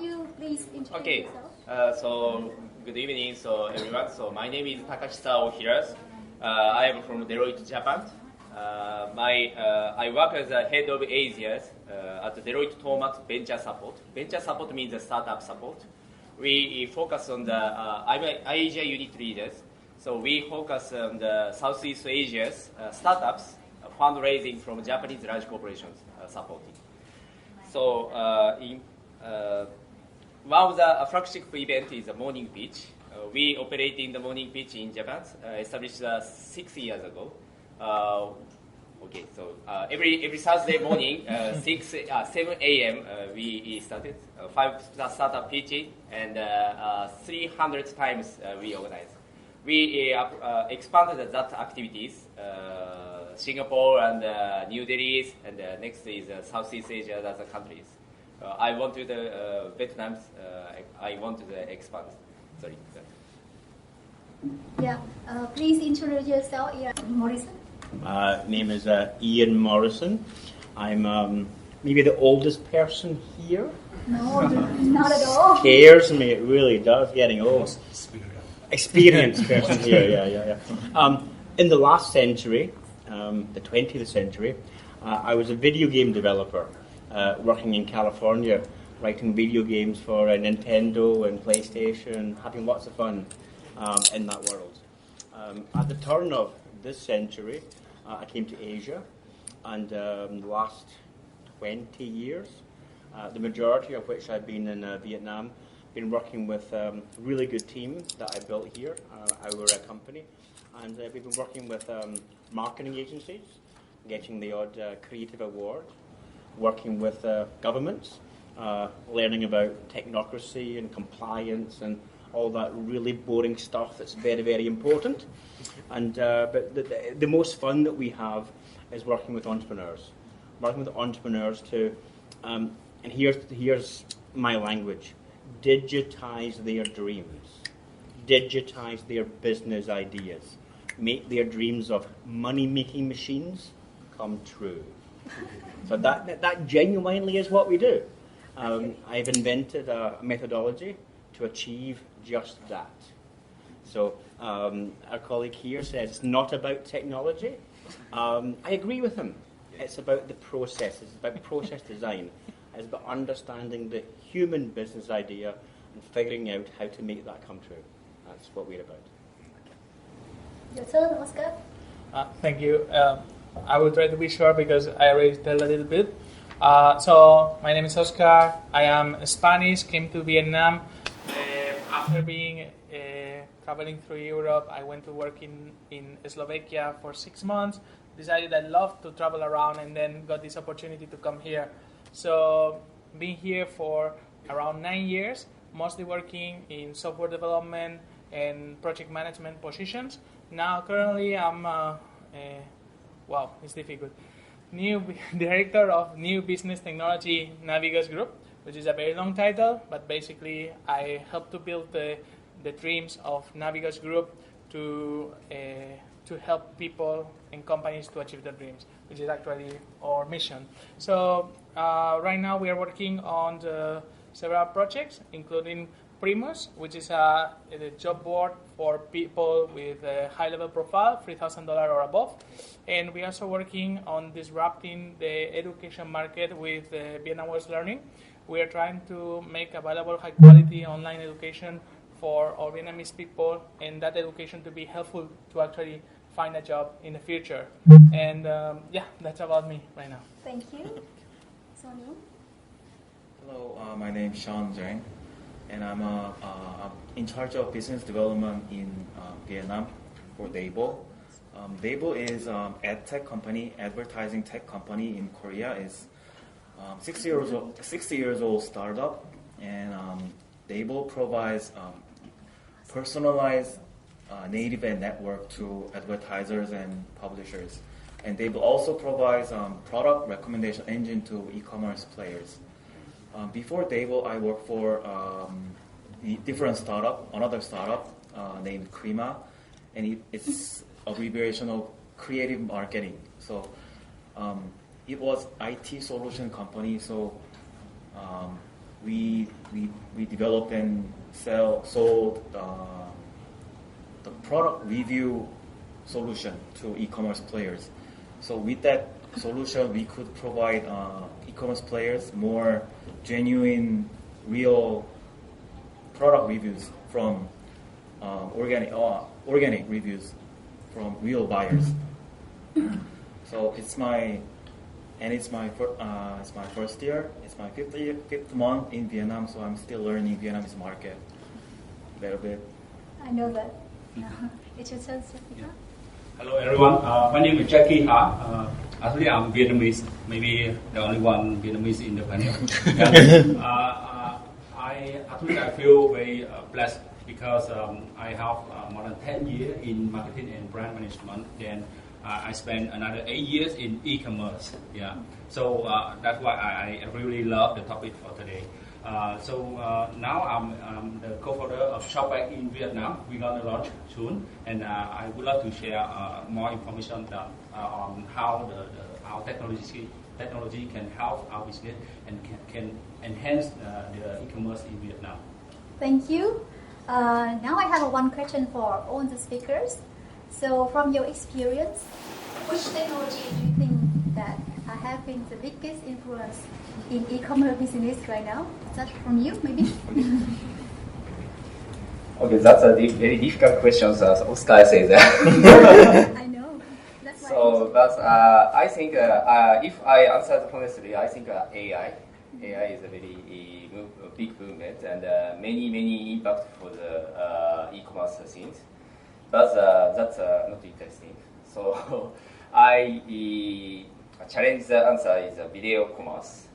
you please introduce yourself? So good evening, everyone. So my name is Takahisa Ohira. I am from Deloitte, Japan. I work as a head of Asia at Deloitte Thomas Venture Support. Venture Support means the startup support. We focus on I'm an Asia unit leader, so we focus on the Southeast Asia's startups, fundraising from Japanese large corporations supporting. So one of the flagship event is the morning pitch. We operate in the morning pitch in Japan, established 6 years ago. Every Thursday morning, 7 a.m. We started 5 startup pitching, and 300 times we organize. We expanded that activities, Singapore and New Delhi, and next is Southeast Asia, other countries. I want to Vietnam. I want to expand. Sorry. Yeah. Please introduce yourself, Morrison. Name is Ian Morrison. I'm maybe the oldest person here. No, not at all. Scares me, it really does, getting old. Experienced person here, yeah. In the last century, the 20th century, I was a video game developer working in California, writing video games for Nintendo and PlayStation, having lots of fun in that world. At the turn of this century, I came to Asia, and the last 20 years, the majority of which I've been in Vietnam, been working with a really good team that I built here, our company, and we've been working with marketing agencies, getting the odd creative award, working with governments, learning about technocracy and compliance and all that really boring stuff that's very, very important. And but the most fun that we have is working with entrepreneurs. Working with entrepreneurs to, and here's my language, digitize their dreams, digitize their business ideas, make their dreams of money-making machines come true. So that genuinely is what we do. I've invented a methodology to achieve just that. So our colleague here says it's not about technology. I agree with him. It's about the process. It's about process design. It's about understanding the human business idea and figuring out how to make that come true. That's what we're about. Your turn, Oscar. Thank you. I will try to be short because I already told a little bit. So my name is Oscar. I am Spanish, came to Vietnam. After being traveling through Europe, I went to work in Slovakia for 6 months. Decided I loved to travel around, and then got this opportunity to come here. So been here for around 9 years, mostly working in software development and project management positions. Now currently I'm it's difficult. New director of new business technology Navigos Group, which is a very long title, but basically I help to build the dreams of Navigos Group to help people and companies to achieve their dreams, which is actually our mission. So right now we are working on several projects, including Primus, which is a job board for people with a high-level profile, $3,000 or above. And we are also working on disrupting the education market with Vietnamese learning. We are trying to make available high-quality online education for all Vietnamese people, and that education to be helpful to actually find a job in the future. And that's about me right now. Thank you. Sonny. Hello, my name is Jang, and I'm in charge of business development in Vietnam for Dable. Dable is an ad tech company, advertising tech company in Korea. It's 60 years old startup, and Dable provides personalized native ad network to advertisers and publishers. And Dable also provides product recommendation engine to e-commerce players. Before Dable, I worked for another startup named Krima, and it's abbreviation of creative marketing. So it was IT solution company. So we developed and sold the product review solution to e-commerce players. So with that solution, we could provide e-commerce players more genuine, real product reviews from organic reviews from real buyers. So it's my first year. It's my fifth month in Vietnam. So I'm still learning Vietnamese market a little bit. I know that. It's your turn, Jessica. Hello everyone, my name is Jacky. Actually I'm Vietnamese, maybe the only one Vietnamese in the panel. I feel very blessed because I have more than 10 years in marketing and brand management. Then I spent another 8 years in e-commerce. Yeah, so that's why I really love the topic for today. Now I'm the co-founder of Shopback in Vietnam. We're gonna launch soon, and I would love to share more information on how our technology can help our business and can enhance the e-commerce in Vietnam. Thank you. Now I have one question for all the speakers. So from your experience, which technology do you think that are having the biggest influence in e-commerce business right now? Is that from you, maybe? Okay, that's a very difficult question, as Oscar says. I know. That's why. So, but I think if I answer honestly, I think AI is a very big movement and many impact for the e-commerce things. But that's not interesting. So I challenge the answer is video commerce.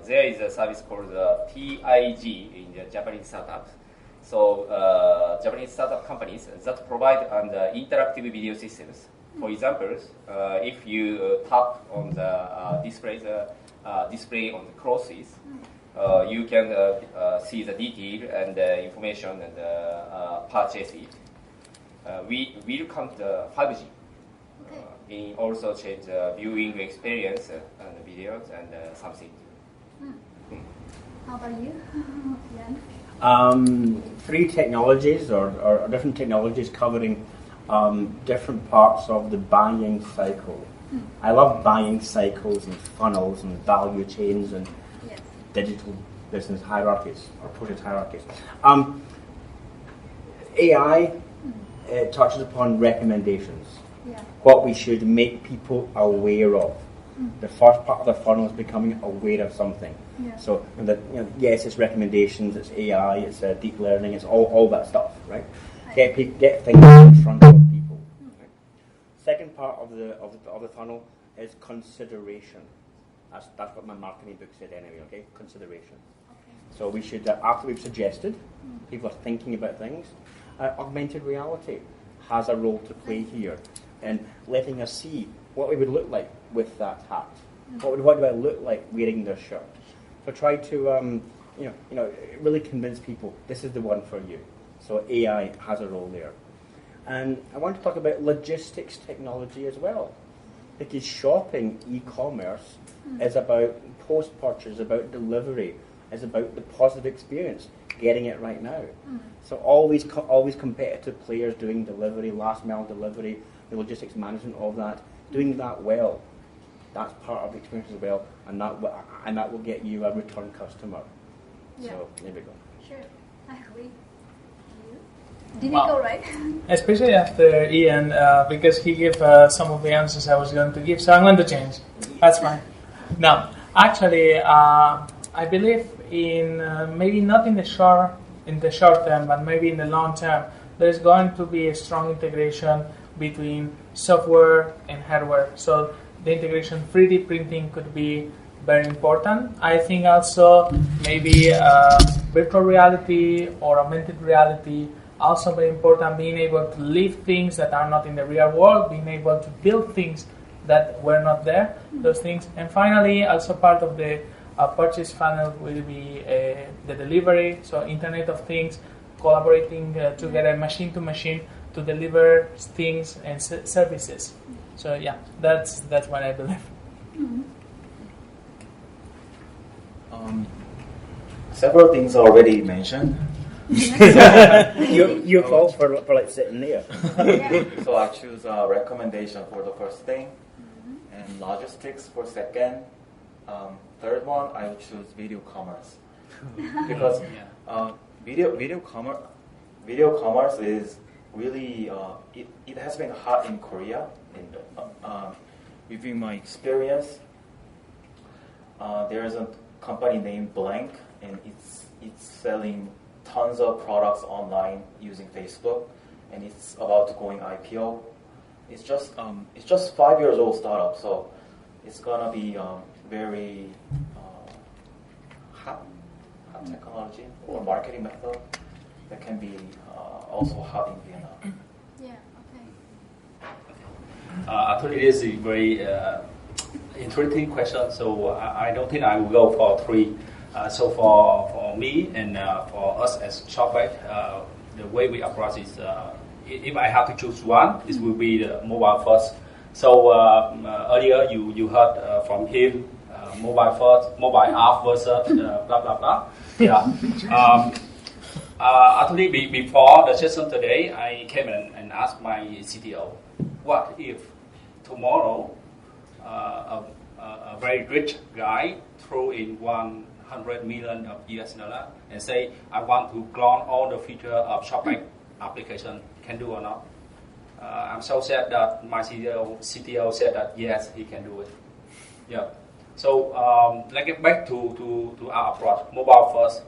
There is a service called TIG in the Japanese startups. So Japanese startup companies that provide interactive video systems. For example, if you tap on the display on the clothes, you can see the detail and information and purchase it. We will come to 5G. We also change the viewing experience and the videos and something. How about you, Jan? 3 technologies or different technologies covering different parts of the buying cycle. I love buying cycles and funnels and value chains and digital business hierarchies or project hierarchies. AI touches upon recommendations, what we should make people aware of. The first part of the funnel is becoming aware of something. So, yes, it's recommendations, it's AI, it's deep learning, it's all that stuff, right? Get things in front of people. Right? Second part of the funnel is consideration. That's what my marketing book said anyway. Okay, consideration. So we should, after we've suggested, people are thinking about things. Augmented reality has a role to play here, and letting us see what we would look like with that hat. What do I look like wearing this shirt? So try to, really convince people this is the one for you. So AI has a role there. And I want to talk about logistics technology as well, because shopping, e-commerce, is about post-purchase, about delivery, is about the positive experience, getting it right now. So always competitive players doing delivery, last mile delivery, the logistics management of that, doing that well. That's part of the experience as well, and that will get you a return customer. So there we go. Sure, I agree. Did you go right? Especially after Ian, because he gave some of the answers I was going to give, so I'm going to change. That's fine. Now, actually, I believe in maybe not in the short term, but maybe in the long term, there's going to be a strong integration between software and hardware. So the integration 3D printing could be very important. I think also maybe virtual reality or augmented reality also very important, being able to live things that are not in the real world, being able to build things that were not there, those things. And finally, also part of the purchase funnel will be the delivery, so Internet of Things, collaborating together machine to machine to deliver things and services. So yeah, that's what I believe. several things already mentioned. You call for like sitting there. So I choose recommendation for the first thing, and logistics for second. Third one, I would choose video commerce because video commerce is really it has been hot in Korea. And within my experience, there is a company named Blank, and it's selling tons of products online using Facebook, and it's about to go in IPO. It's just 5 years old startup, so it's gonna be very hot technology or marketing method that can be also hot in Vietnam. Yeah. Okay. Actually, this is a very interesting question. So I don't think I will go for 3. So for me and for us as Shopback, the way we approach is if I have to choose one, it will be the mobile first. So earlier you heard from him, mobile first, mobile app versus blah blah blah. Yeah. Actually, before the session today, I came and asked my CTO, what if tomorrow a very rich guy threw in $100 million of US dollar and say, I want to clone all the feature of Shopback application, can do or not? I'm so sad that my CTO said that yes, he can do it. Yeah. So let's get back to our approach, mobile first.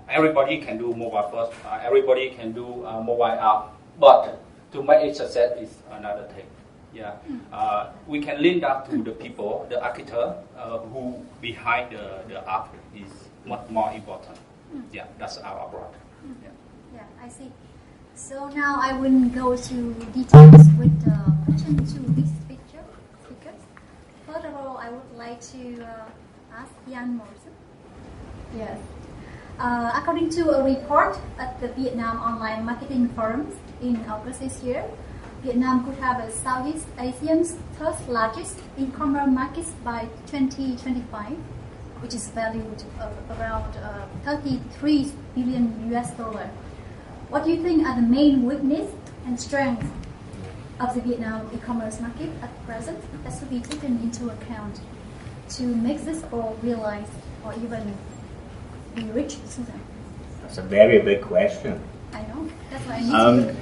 Everybody can do mobile first. Everybody can do mobile app, but to make it success is another thing. Yeah, we can link that to the people, the architect who behind the app is much more important. Yeah, that's our approach. Yeah, I see. So now I will go to details with the question to these speakers. First of all, I would like to ask Morrison. Yes. According to a report at the Vietnam Online Marketing Forums in August this year, Vietnam could have a Southeast Asian's third largest e-commerce market by 2025, which is valued around 33 billion US dollar. What do you think are the main weakness and strengths of the Vietnam e-commerce market at present that should be taken into account to make this goal realized or even be reached sooner? That's a very big question. I know. That's why I need to.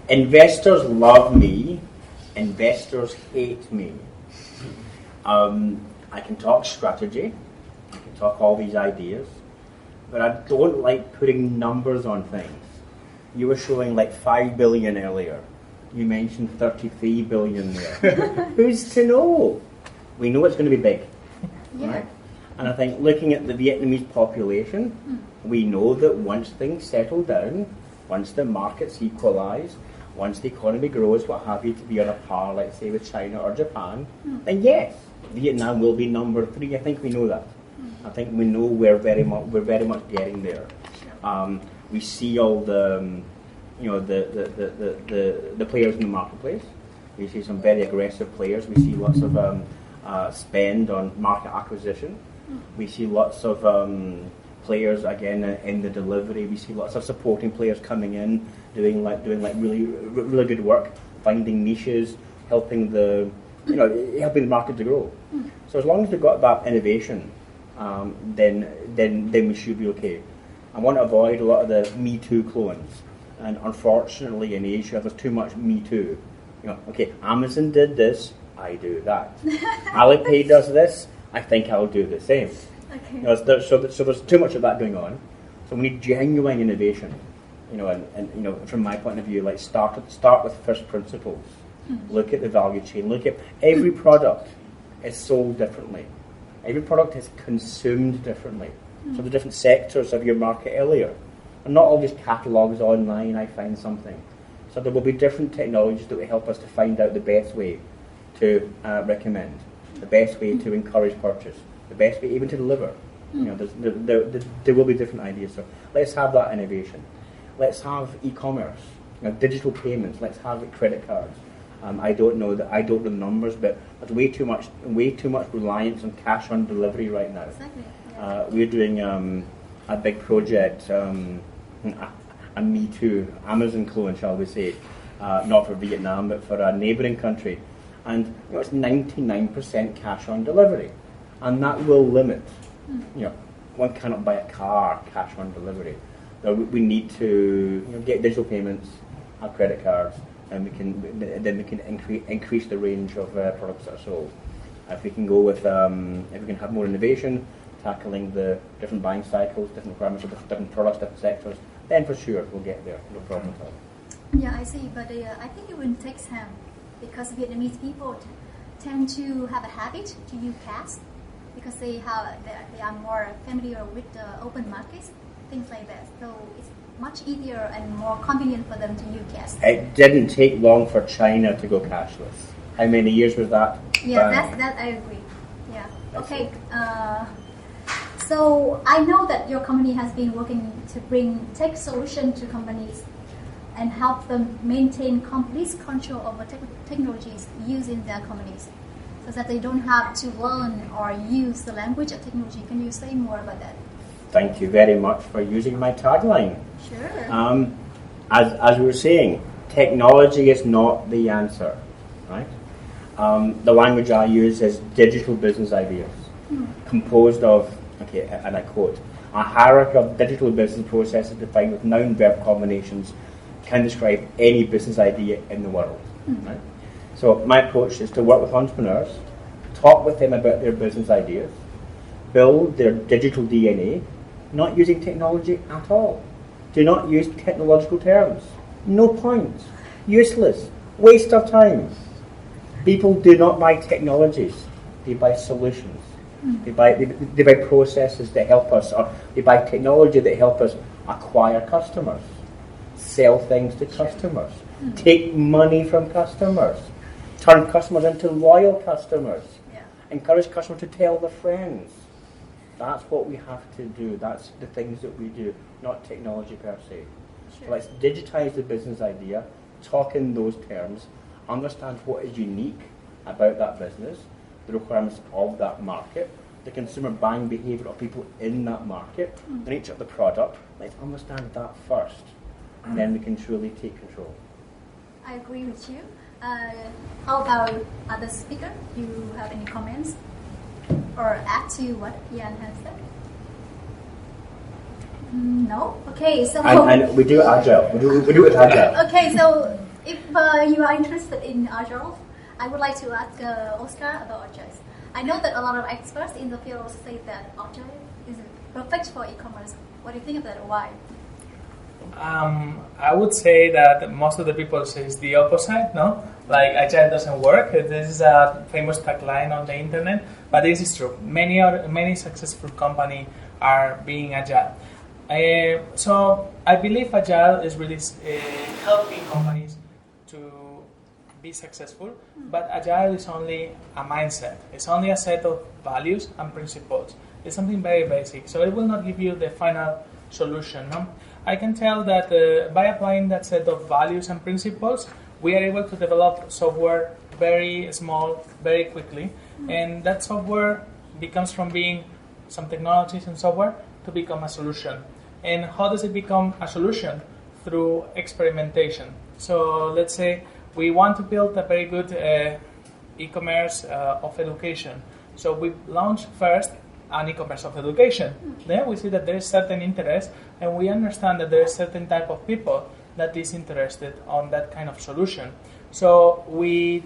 Investors love me. Investors hate me. I can talk strategy. I can talk all these ideas. But I don't like putting numbers on things. You were showing like 5 billion earlier. You mentioned 33 billion there. Who's to know? We know it's going to be big. Yeah. Right? And I think looking at the Vietnamese population, we know that once things settle down, once the markets equalise, once the economy grows, what have you, to be on a par, let's say, with China or Japan, then yes, Vietnam will be number 3. I think we know that. I think we know we're very much getting there. We see all the the players in the marketplace. We see some very aggressive players. We see lots of spend on market acquisition. We see lots of players again in the delivery. We see lots of supporting players coming in, doing really good work, finding niches, helping the market to grow. So as long as we've got that innovation, then we should be okay. I want to avoid a lot of the Me Too clones, and unfortunately in Asia there's too much Me Too. Okay, Amazon did this, I do that. Alipay does this, I think I'll do the same. Okay. So there's too much of that going on. So we need genuine innovation. And from my point of view, like start with first principles. Look at the value chain. Look at every product is sold differently. Every product is consumed differently. So the different sectors of your market earlier are not all just catalogues online, I find something. So there will be different technologies that will help us to find out the best way to recommend, the best way to encourage purchase, the best way even to deliver. There will be different ideas. So let's have that innovation. Let's have e-commerce, digital payments. Let's have credit cards. I don't know the numbers, but there's way too much reliance on cash on delivery right now. Exactly. Yeah. We're doing a big project, a Me Too Amazon clone, shall we say, not for Vietnam but for a neighbouring country, and it's 99% cash on delivery, and that will limit. One cannot buy a car cash on delivery. We need to get digital payments, have credit cards, and we can increase the range of products that are sold. If we can go with, if we can have more innovation, tackling the different buying cycles, different requirements of different products, different sectors, then for sure we'll get there, no problem at all. Yeah, I see, but I think it will take time because Vietnamese people tend to have a habit to use cash because they are more familiar with the open markets, things like that. So it's much easier and more convenient for them to use cash. It didn't take long for China to go cashless. How many years was that? Yeah, that I agree. Yeah. Okay. So I know that your company has been working to bring tech solution to companies and help them maintain complete control over technologies used in their companies, so that they don't have to learn or use the language of technology. Can you say more about that? Thank you very much for using my tagline. Sure. As we were saying, technology is not the answer, right? The language I use is digital business ideas, composed of, and I quote, a hierarchy of digital business processes defined with noun-verb combinations can describe any business idea in the world. Right? So my approach is to work with entrepreneurs, talk with them about their business ideas, build their digital DNA, not using technology at all. Do not use technological terms. No point. Useless. Waste of time. People do not buy technologies. They buy solutions. They buy processes that help us, or they buy technology that help us acquire customers, sell things to customers, take money from customers, turn customers into loyal customers, encourage customers to tell their friends. That's what we have to do. That's the things that we do, not technology per se. Sure. So let's digitize the business idea, talk in those terms, understand what is unique about that business, the requirements of that market, the consumer buying behaviour of people in that market, the nature of the product. Let's understand that first, and then we can truly take control. I agree with you. How about other speaker? Do you have any comments or add to what Ian has said? No? Okay, so... And we do Agile. We do it with Agile. Okay, so if you are interested in Agile, I would like to ask Oscar about Agile. I know that a lot of experts in the field say that Agile is perfect for e-commerce. What do you think of that? Why? I would say that most of the people say it's the opposite, no? Like Agile doesn't work. This is a famous tagline on the internet, but this is true. Many successful companies are being Agile. So I believe Agile is really helping companies to be successful, but Agile is only a mindset. It's only a set of values and principles. It's something very basic, so it will not give you the final solution. No? I can tell that by applying that set of values and principles, we are able to develop software very small, very quickly, and that software becomes from being some technologies and software to become a solution. And how does it become a solution? Through experimentation. So let's say we want to build a very good e-commerce of education. So we launch first an e-commerce of education. Then we see that there is certain interest, and we understand that there is certain type of people that is interested on that kind of solution. So we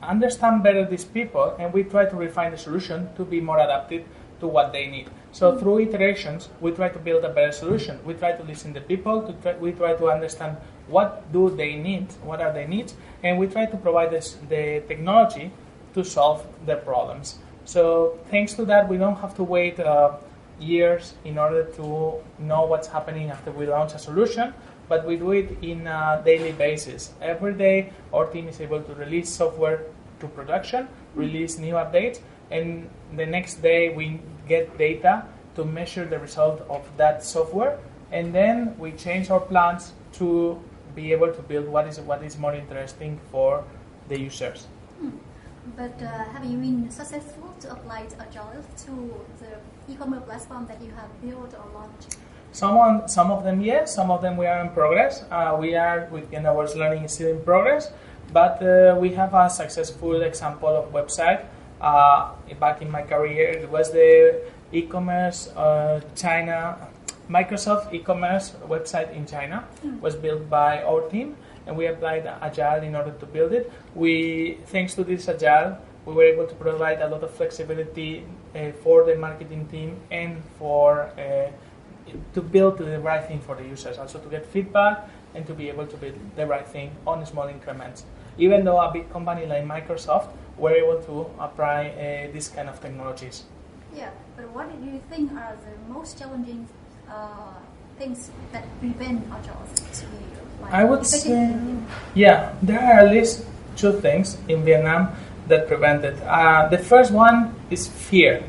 understand better these people, and we try to refine the solution to be more adapted to what they need. So through iterations, we try to build a better solution. We try to listen to people. We try to understand what do they need, what are their needs, and we try to provide the technology to solve their problems. So thanks to that, we don't have to wait years in order to know what's happening after we launch a solution, but we do it in a daily basis. Every day, our team is able to release software to production, release new updates, and the next day we get data to measure the result of that software, and then we change our plans to be able to build what is more interesting for the users. But have you been successful to apply Agile to the e-commerce platform that you have built or launched? Some of them yes, some of them we are in progress. We are within our learning is still in progress, but we have a successful example of website. Back in my career, it was the e-commerce China, Microsoft e-commerce website in China was built by our team, and we applied Agile in order to build it. Thanks to this Agile, we were able to provide a lot of flexibility for the marketing team and for to build the right thing for the users, also to get feedback and to be able to build the right thing on small increments. Even though a big company like Microsoft were able to apply these kind of technologies. Yeah, but what do you think are the most challenging things that prevent Agile to be applied? I would say, yeah, there are at least two things in Vietnam that prevent it. The first one is fear.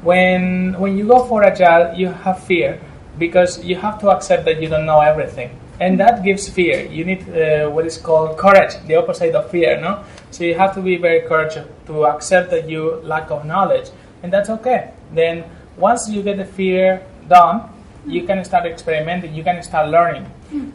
When you go for Agile, you have fear because you have to accept that you don't know everything. And that gives fear. You need what is called courage, the opposite of fear, no? So you have to be very courageous to accept that you lack of knowledge, and that's okay. Then once you get the fear done, you can start experimenting, you can start learning.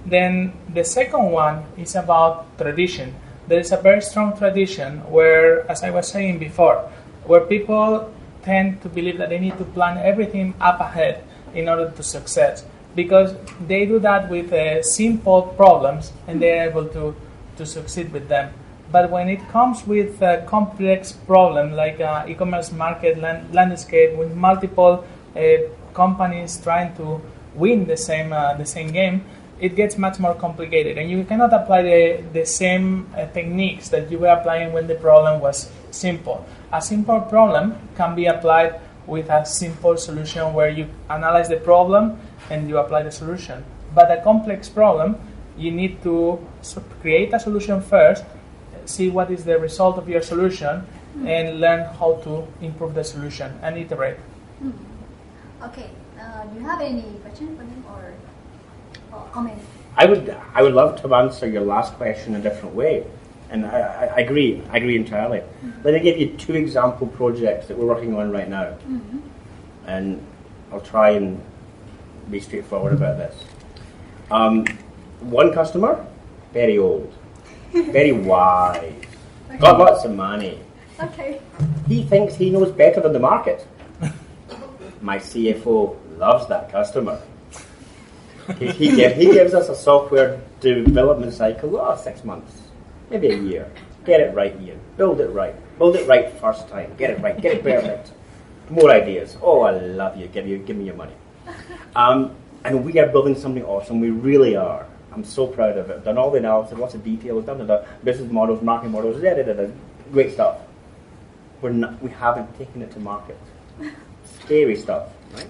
Then the second one is about tradition. There is a very strong tradition where, as I was saying before, where people tend to believe that they need to plan everything up ahead in order to succeed, because they do that with simple problems and they're able to succeed with them. But when it comes with a complex problem like e-commerce market landscape with multiple companies trying to win the same game, it gets much more complicated, and you cannot apply the same techniques that you were applying when the problem was simple. A simple problem can be applied with a simple solution where you analyze the problem and you apply the solution. But a complex problem, you need to create a solution first, see what is the result of your solution, and learn how to improve the solution and iterate. Okay, do you have any question for him or comment? I would love to answer your last question a different way, and I agree entirely. Let me give you two example projects that we're working on right now, and I'll try and be straightforward about this. One customer, very old, very wise, got lots of money. Okay. He thinks he knows better than the market. My CFO loves that customer. He gives us a software development cycle of 6 months, maybe a year. Get it right, Ian. Build it right first time. Get it right. Get it perfect. More ideas. Oh, I love you. Give me your money. And we are building something awesome. We really are. I'm so proud of it. Done all the analysis, lots of details, done the business models, marketing models, great stuff. We haven't taken it to market. Scary stuff, right?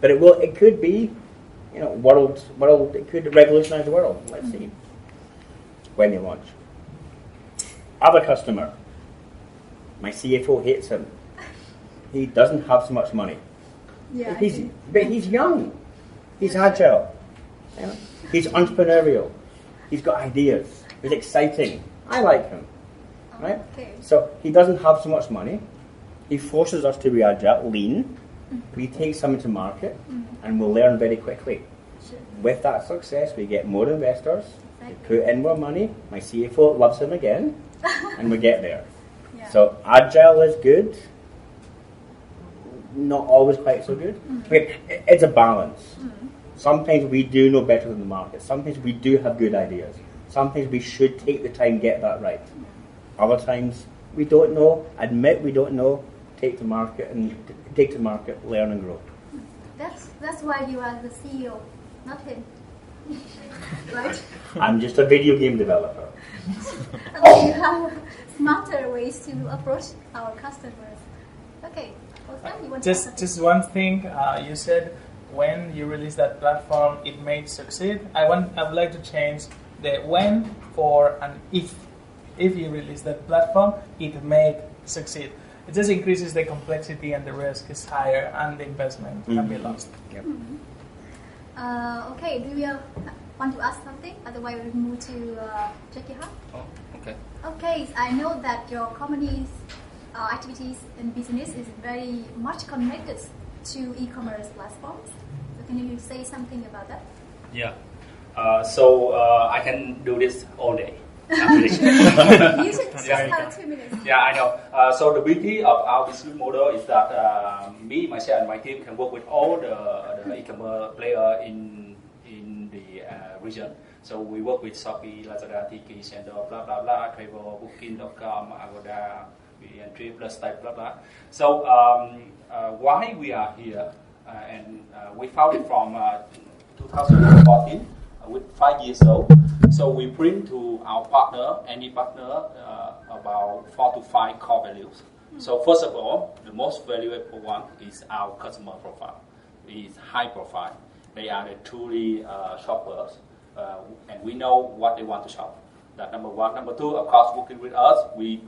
But it could be, world. It could revolutionize the world. Let's see when you launch. Other customer, my CFO hates him. He doesn't have so much money. Yeah. But he's young. He's agile. He's entrepreneurial. He's got ideas. He's exciting. I like him. Right? Okay. So he doesn't have so much money. He forces us to be agile, lean. We take something to market, and we'll learn very quickly. Sure. With that success, we get more investors. We put in more money. My CFO loves him again, and we get there. Yeah. So agile is good. Not always quite so good. It's a balance. Sometimes we do know better than the market. Sometimes we do have good ideas. Sometimes we should take the time to get that right. Other times we don't know, admit we don't know, take to market, learn and grow. That's why you are the CEO, not him. Right? I'm just a video game developer. And you have smarter ways to approach our customers. Okay. You want to ask something? Just one thing you said, when you release that platform, it may succeed. I would like to change the when for an if. If you release that platform, it may succeed. It just increases the complexity and the risk is higher and the investment can be lost. Yep. Okay, do you want to ask something? Otherwise, we move to Jacky. Okay. Okay, I know that your company's activities and business is very much connected to e-commerce platforms. So can you say something about that? Yeah. So I can do this all day. You should just have 2 minutes. Yeah, I know. So the beauty of our business model is that me, myself, and my team can work with all the e-commerce player in the region. So we work with Shopee, Lazada, Tiki, Sendo, blah blah blah, Travel, Booking.com, Agoda, and Trip, Plus Type, blah blah. So why we are here, and we founded from 2014 with 5 years old. So we bring to our partner, any partner, about 4 to 5 core values. So first of all, the most valuable one is our customer profile. It is high profile. They are the truly shoppers, and we know what they want to shop. That's number one. Number two, of course, working with us, we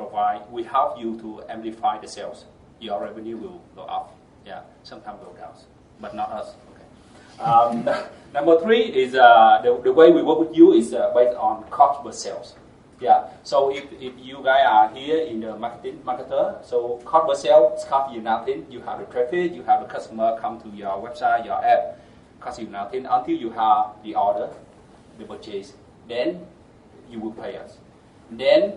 help you to amplify the sales. Your revenue will go up, yeah, sometimes go down, but not us. Okay. Number three is the way we work with you is based on cost per sales. Yeah. So if you guys are here in the marketer, so cost per sales cost you nothing. You have the traffic, you have the customer come to your website, your app, cost you nothing until you have the order, the purchase. Then you will pay us. Then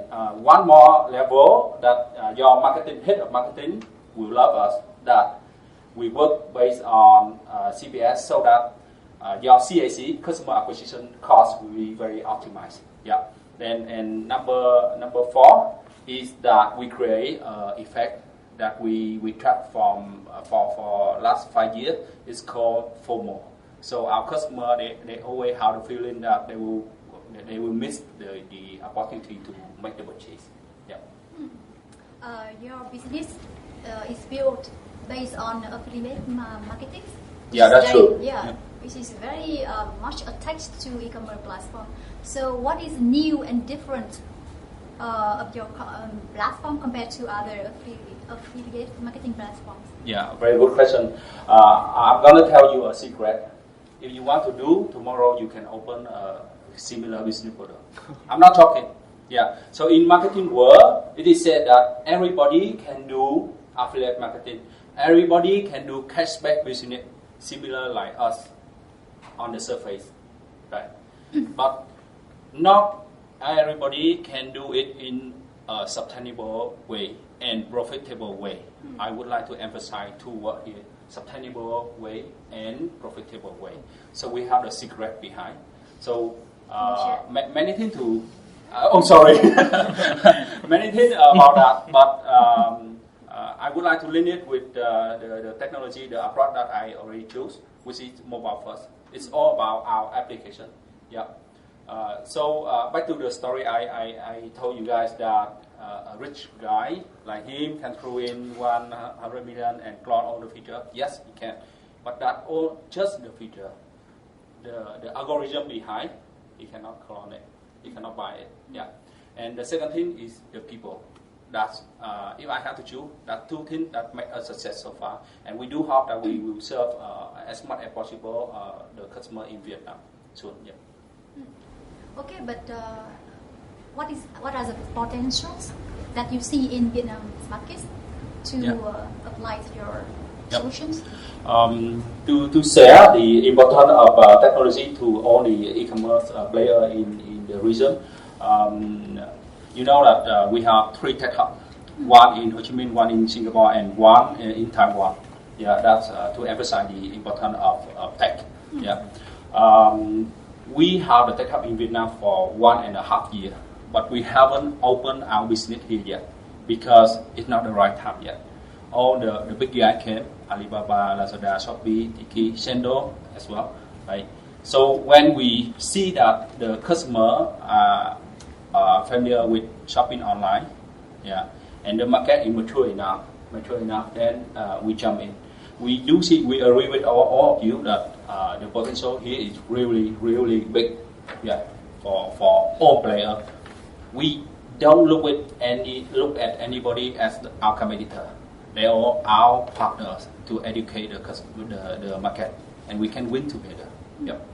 one more level that your head of marketing will love us, that we work based on CPS so that your CAC, customer acquisition cost, will be very optimized. Yeah. Then and number four is that we create effect that we track from for last 5 years. It's called FOMO. So our customer they always have the feeling that they will miss the opportunity to make the purchase. Yeah. Your business is built based on affiliate marketing. Yeah, that's true. Yeah, which is very much attached to e-commerce platform. So what is new and different of your platform compared to other affiliate marketing platforms? Yeah, very good question. I'm gonna tell you a secret. If you want to do tomorrow, you can open a similar business model. I'm not talking. Yeah. So in marketing world, it is said that everybody can do affiliate marketing. Everybody can do cashback business, similar like us on the surface, right? But not everybody can do it in a sustainable way and profitable way. I would like to emphasize 2 words here: sustainable way and profitable way. So we have the secret behind. So many things to. Sorry, many things about that, but. I would like to link it with the technology, the approach that I already chose, which is mobile first. It's all about our application. Yeah. So back to the story, I told you guys that a rich guy like him can throw in 100 million and clone all the feature. Yes, he can. But that all just the feature. The algorithm behind, he cannot clone it. He cannot buy it. Yeah. And the second thing is the people. That's if I have to choose, that 2 things that make us success so far, and we do hope that we will serve as much as possible the customer in Vietnam soon. Yeah. Okay, but what are the potentials that you see in Vietnam's market to apply to your solutions? To share the importance of technology to all the e-commerce player in the region. You know that we have 3 tech hubs, one in Ho Chi Minh, one in Singapore, and one in Taiwan. Yeah, that's to emphasize the importance of tech. Yeah, we have the tech hub in Vietnam for 1.5 years, but we haven't opened our business here yet because it's not the right time yet. All the big guys came, Alibaba, Lazada, Shopee, Tiki, Sendo as well, right? So when we see that the customer familiar with shopping online, yeah, and the market is mature enough, then we jump in. We do see, we agree with all of you that the potential here is really big, yeah, for all players. We don't look at anybody as our competitor. They are our partners to educate the market, and we can win together. Yep.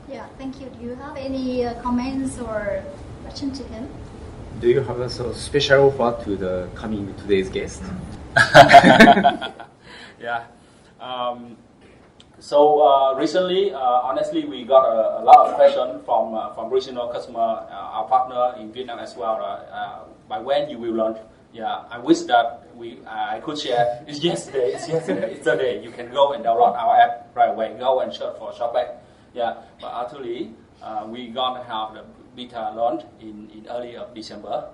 Yeah, thank you. Do you have any comments or question to him? do you have a special offer to the coming today's guest? Yeah. So recently, honestly, we got a lot of questions from regional customer, our partner in Vietnam as well. By when you will launch? Yeah, I wish that I could share. It's yesterday. It's today. You can go and download our app right away. Go and search for Shopback. Yeah, but actually, we gonna have the beta launch in early of December,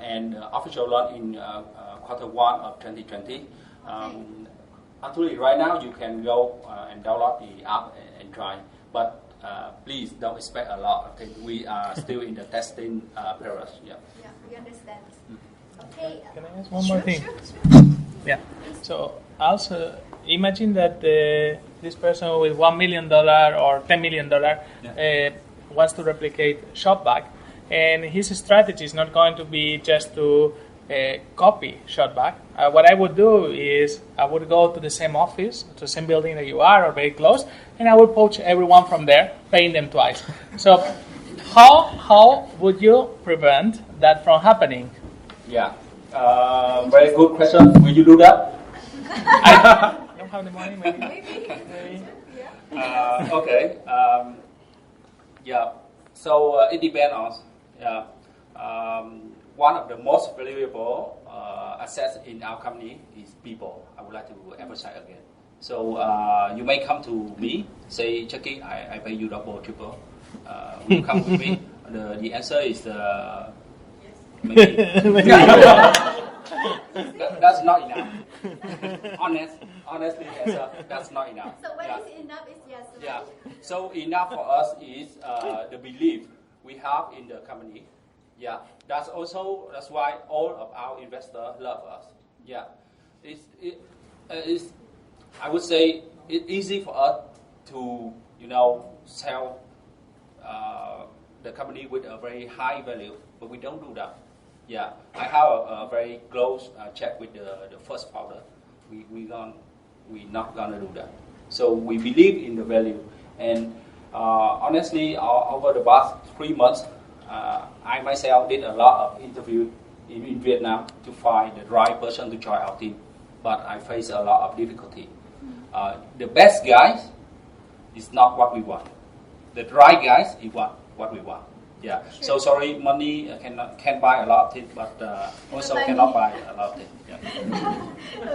and official launch in Q1 of 2020. Actually, right now you can go and download the app and try, but please don't expect a lot. Okay, we are still in the testing period. Yeah. Yeah, we understand. Okay. Can I ask one more thing? Sure. Yeah. So also imagine that this person with $1 million or $10 million wants to replicate Shopback, and his strategy is not going to be just to copy Shopback. What I would do is I would go to the same office, to the same building that you are, or very close, and I would poach everyone from there, paying them twice. So how would you prevent that from happening? Yeah. Very good question. Will you do that? I don't have the money, maybe. Okay. Yeah. So it depends on. One of the most valuable assets in our company is people. I would like to emphasize again. So you may come to me, say, Jacky, I pay you double, triple. Will you come with me? The answer is maybe. That's not enough. Honestly, that's not enough. So when is enough is yes. Right? Yeah. So enough for us is the belief we have in the company. Yeah. That's why all of our investors love us. Yeah. I would say it's easy for us to sell the company with a very high value, but we don't do that. Yeah, I have a very close check with the first founder. We're not gonna do that. So we believe in the value, and honestly, over the past 3 months, I myself did a lot of interviews in Vietnam to find the right person to join our team, but I faced a lot of difficulty. The best guys is not what we want. The right guys is what we want. Yeah. Sure. So sorry, money can buy a lot of things, but also cannot buy a lot of things. Yeah.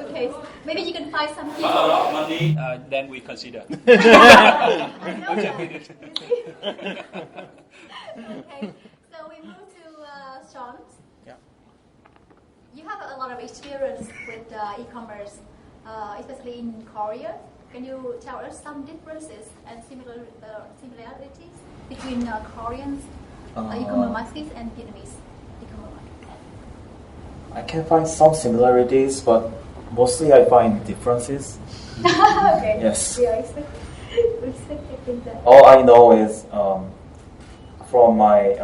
Okay. Maybe you can find some people. A lot of money, then we consider. Okay. So we move to Sean. Yeah. You have a lot of experience with e-commerce, especially in Korea. Can you tell us some differences and similarities between Koreans e-commerce markets and Vietnamese e-commerce markets? I can find some similarities, but mostly I find differences. Okay. Yes. We are expecting that. All I know is from my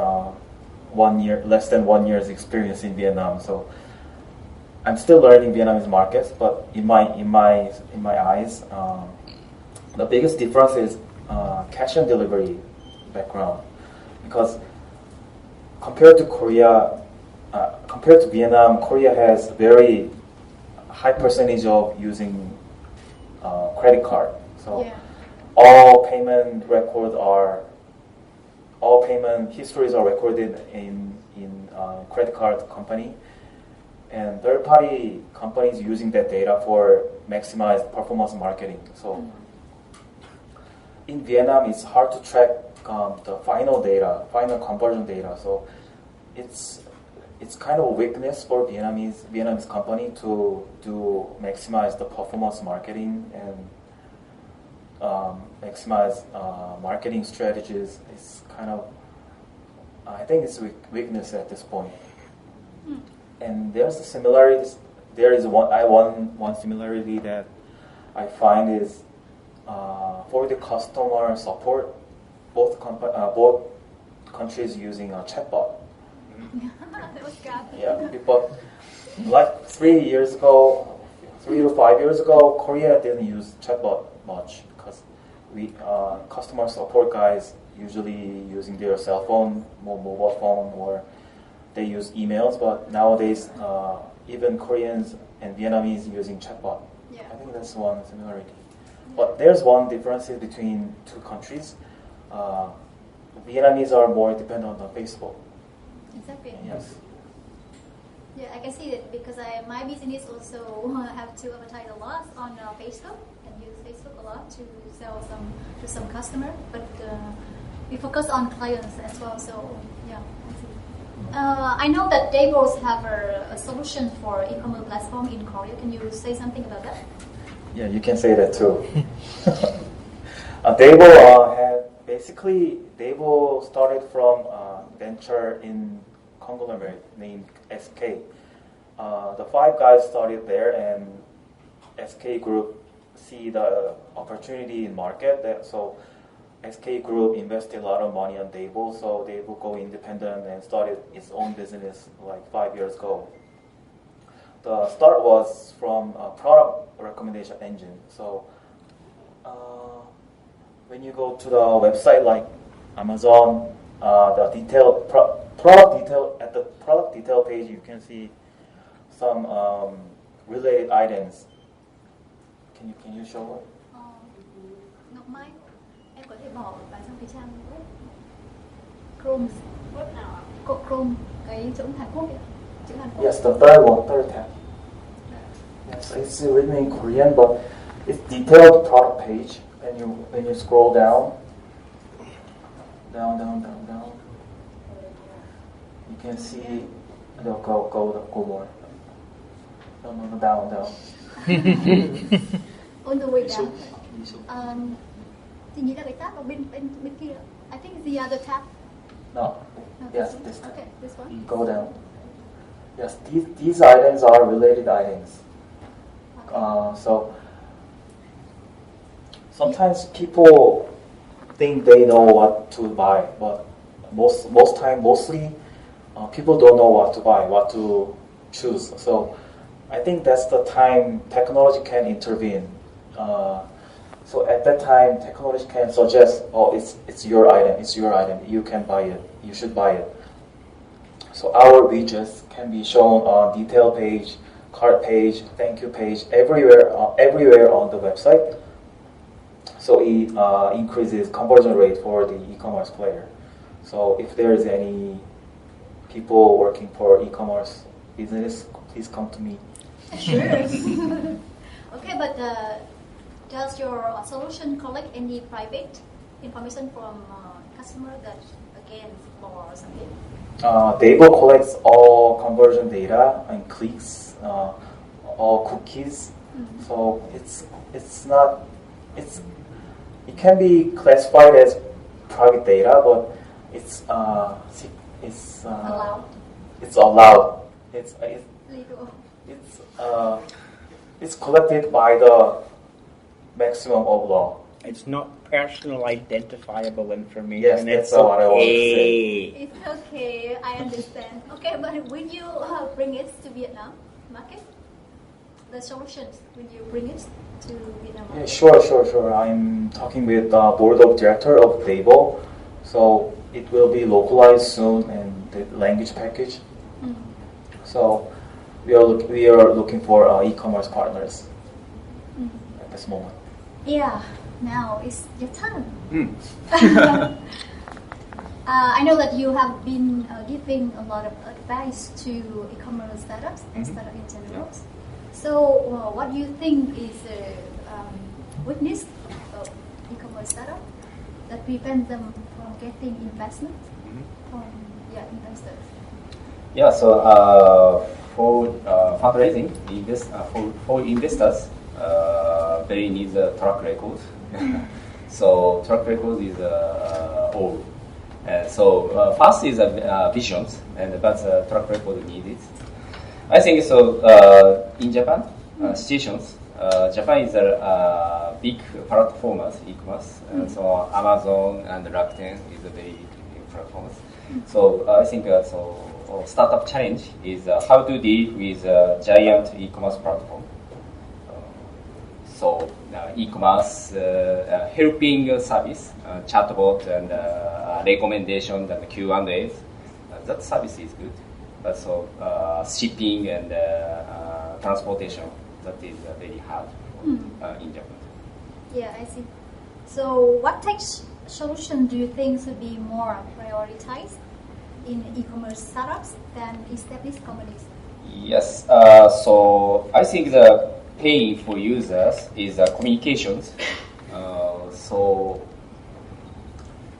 less than 1 year's experience in Vietnam. So I'm still learning Vietnamese markets, but in my eyes, the biggest difference is cash and delivery background, because compared to Vietnam, Korea has very high percentage of using credit card. So all payment histories are recorded in credit card company, and third-party companies using that data for maximized performance marketing. So in Vietnam, it's hard to track the final conversion data. So it's kind of a weakness for Vietnamese company to maximize the performance marketing and maximize marketing strategies. It's kind of, I think it's a weakness at this point. And there's similarities. There is one similarity that I find is for the customer support, both countries using a chatbot. Yeah, but like 3 to 5 years ago, Korea didn't use chatbot much because customer support guys usually using their cell phone, mobile phone, or they use emails, but nowadays even Koreans and Vietnamese using chatbot. Yeah. I think that's one similarity. But there's one difference between two countries. Vietnamese are more dependent on Facebook. Exactly. Yes. Yeah, I can see that because my business also have to advertise a lot on Facebook and use Facebook a lot to sell to some customer. But we focus on clients as well. So yeah, I see. I know that Dable have a solution for e-commerce platform in Korea. Can you say something about that? Yeah, you can say that too. Dable Dable started from venture in conglomerate named SK. The 5 guys started there, and SK Group see the opportunity in market. So SK Group invested a lot of money on Dable, so Dable go independent and started its own business like 5 years ago. The start was from a product recommendation engine. So when you go to the website like Amazon, the product detail page, you can see some related items. Can you show it? Ngọc Mai, em có thể bỏ vào trong cái trang web Chrome. Web nào ạ? Chrome, cái chỗ Hàn Quốc ấy. Chữ Hàn Quốc. Yes, the third tab. Yes, it's written in Korean, but it's detailed product page. And when you scroll down, you can see. No, go more. No, down. On the way down. Thì nghĩ là cái tab ở bên kia. I think the other tab. No. Yes, this tab. Okay, this one. Go down. Yes, these items are related items. Okay. So sometimes people think they know what to buy, but mostly people don't know what to buy, what to choose. So I think that's the time technology can intervene. So at that time, technology can suggest, it's your item, you can buy it, you should buy it. So our widgets can be shown on detail page, cart page, thank you page, everywhere on the website. So it increases conversion rate for the e-commerce player. So if there is any people working for e-commerce business, please come to me. Sure. Okay, but does your solution collect any private information from customer that again or something? Dable collects all conversion data and clicks, all cookies. Mm-hmm. So it can be classified as private data, but it's allowed. It's allowed. It's legal. It's collected by the maximum of law. It's not personal identifiable information. Yes, that's what I want to say. It's okay, I understand. Okay, but when you bring it to Vietnam market, the solutions, when you bring it to Vietnam market? Yeah, sure. I'm talking with the board of director of Dable, so it will be localized soon and the language package. Mm-hmm. So we are looking for e-commerce partners at this moment. Yeah, now it's your turn. I know that you have been giving a lot of advice to e-commerce startups and startup in general. Yeah. So what do you think is a weakness of e-commerce startup that prevents them from getting investment from investors? Yeah, so for fundraising, for investors, they need a track record. So track record is all. So first is visions, but track record needed. I think so. In Japan situations, Japan is a big platformers, e-commerce. So Amazon and Rakuten is a very big platforms. So I think startup challenge is how to deal with giant e-commerce platform. So e-commerce helping service, chatbot and recommendation and Q&As. That service is good. So shipping and transportation, that is very hard in Japan. Yeah, I see. So what tech solution do you think should be more prioritized in e-commerce startups than established companies? Yes, so I think the paying for users is communications. So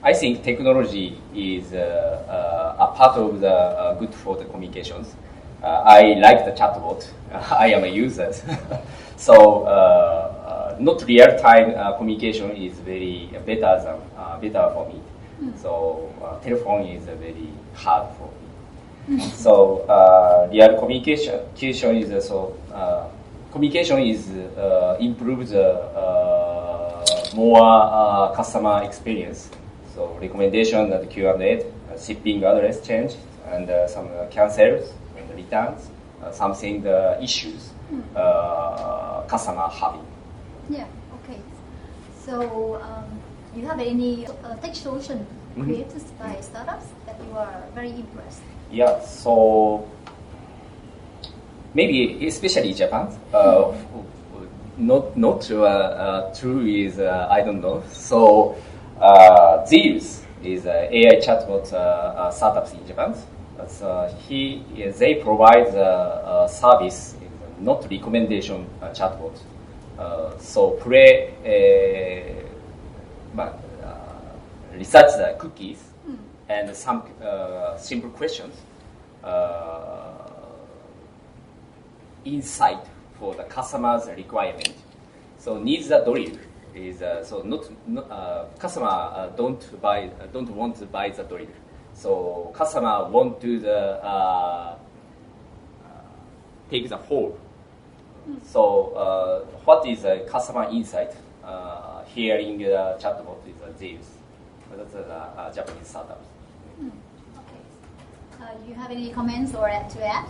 I think technology is a part of the good for the communications. I like the chatbot. I am a user. So not real-time communication is very better for me. So telephone is very hard for me. So real communication is communication is improves more customer experience. So recommendation and Q&A, shipping address change, and some cancels and returns, something the issues customer having. Yeah. Okay. So you have any tech solution created by startups that you are very impressed? Yeah. So maybe especially Japan. Not true is I don't know. So Zeus is AI chatbot startups in Japan. They provide a service, not recommendation chatbot. So research the cookies and some simple questions, insight for the customer's requirement. So needs the drill is so not customer don't want to buy the drill. So customer want to take the whole. So what is a customer insight? Hearing the chatbot is Zeus. That's a Japanese startup. Okay. Do you have any comments or to add?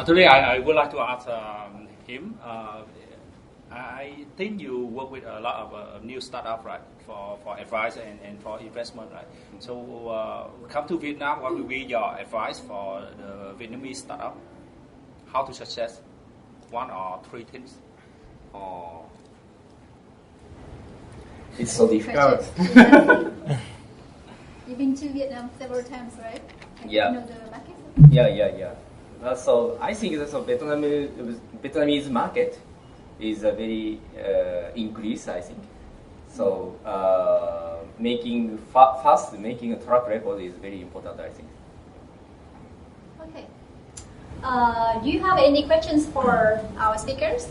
Today I would like to ask him. I think you work with a lot of new startup, right? For advice and for investment, right? So come to Vietnam, what will be your advice for the Vietnamese startup? How to success? 1 or 3 things? Or it's so difficult. You've been to Vietnam several times, right? And Yeah. You know the market? Yeah. So I think that Vietnamese market is a very increase, I think. So making making a track record is very important, I think. Okay. Do you have any questions for our speakers?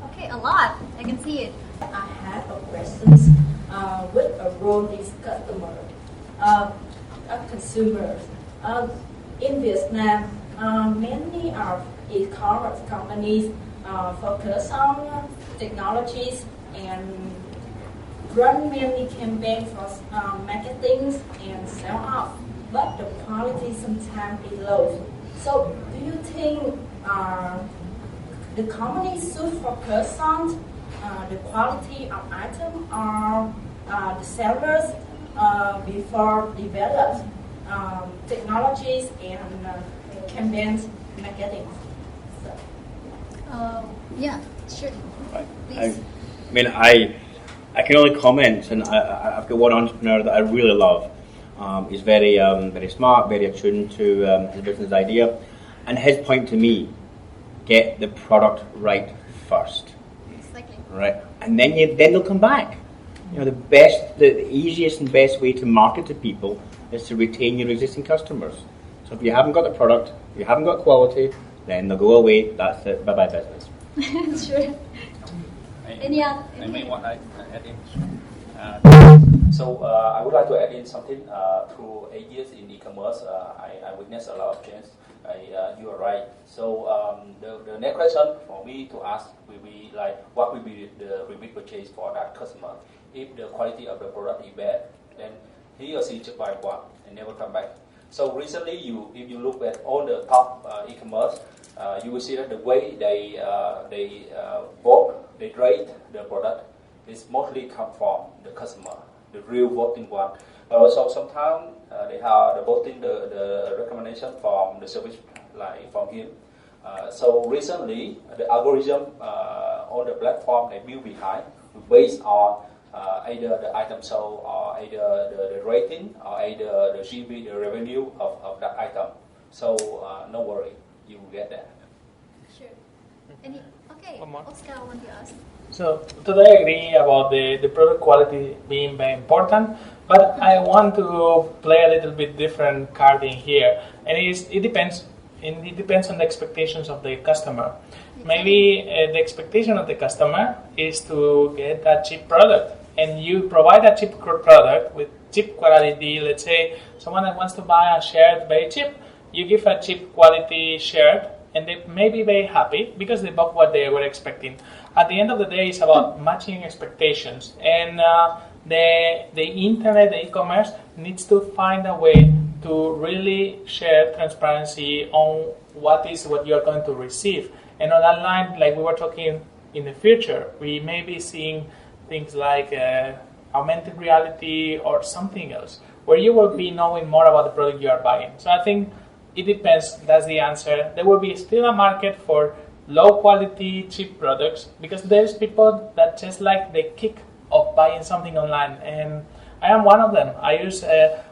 Okay, a lot. I can see it. I have a questions with a role is customer, consumers. In Vietnam, many of e-commerce companies focus on technologies and run many campaigns for marketing and sell off, but the quality sometimes is low. So, do you think the company should focus on the quality of item or the sellers before develop technologies and campaigns marketing? Yeah, sure. Please. I can only comment, and I've got one entrepreneur that I really love. He's very smart, very attuned to his business idea, and his point to me: get the product right first. Exactly. Right, and then they'll come back. You know, the easiest and best way to market to people is to retain your existing customers. So if you haven't got the product, if you haven't got quality, then they'll go away. That's it. Bye bye business. Sure. Any other? I may want to add in. So I would like to add in something. Through 8 years in e-commerce, I witnessed a lot of change. You are right. So the next question for me to ask will be like, what will be the repeat purchase for that customer? If the quality of the product is bad, then he or she just buy one and never come back. So recently, if you look at all the top e-commerce, you will see that the way they vote, they rate the product is mostly come from the customer, the real voting one. So sometimes they have voting the recommendation from the service like from him. So recently the algorithm on the platform they build behind based on either the item sold or either the rating or either the GP, the revenue of that item. So no worry, you will get that. Sure. Okay, One more. Oscar, I want to ask. So today I agree about the product quality being very important, but I want to play a little bit different card in here, and it depends. It depends on the expectations of the customer. Maybe the expectation of the customer is to get a cheap product, and you provide a cheap product with cheap quality. Let's say someone that wants to buy a shirt very cheap, you give a cheap quality shirt, and they may be very happy because they bought what they were expecting. At the end of the day, it's about matching expectations, and the internet, the e-commerce needs to find a way to really share transparency on what you are going to receive. And on that line, like we were talking in the future, we may be seeing things like augmented reality or something else, where you will be knowing more about the product you are buying. So I think it depends. That's the answer. There will be still a market for low quality, cheap products, because there's people that just like the kick of buying something online, and I am one of them. I use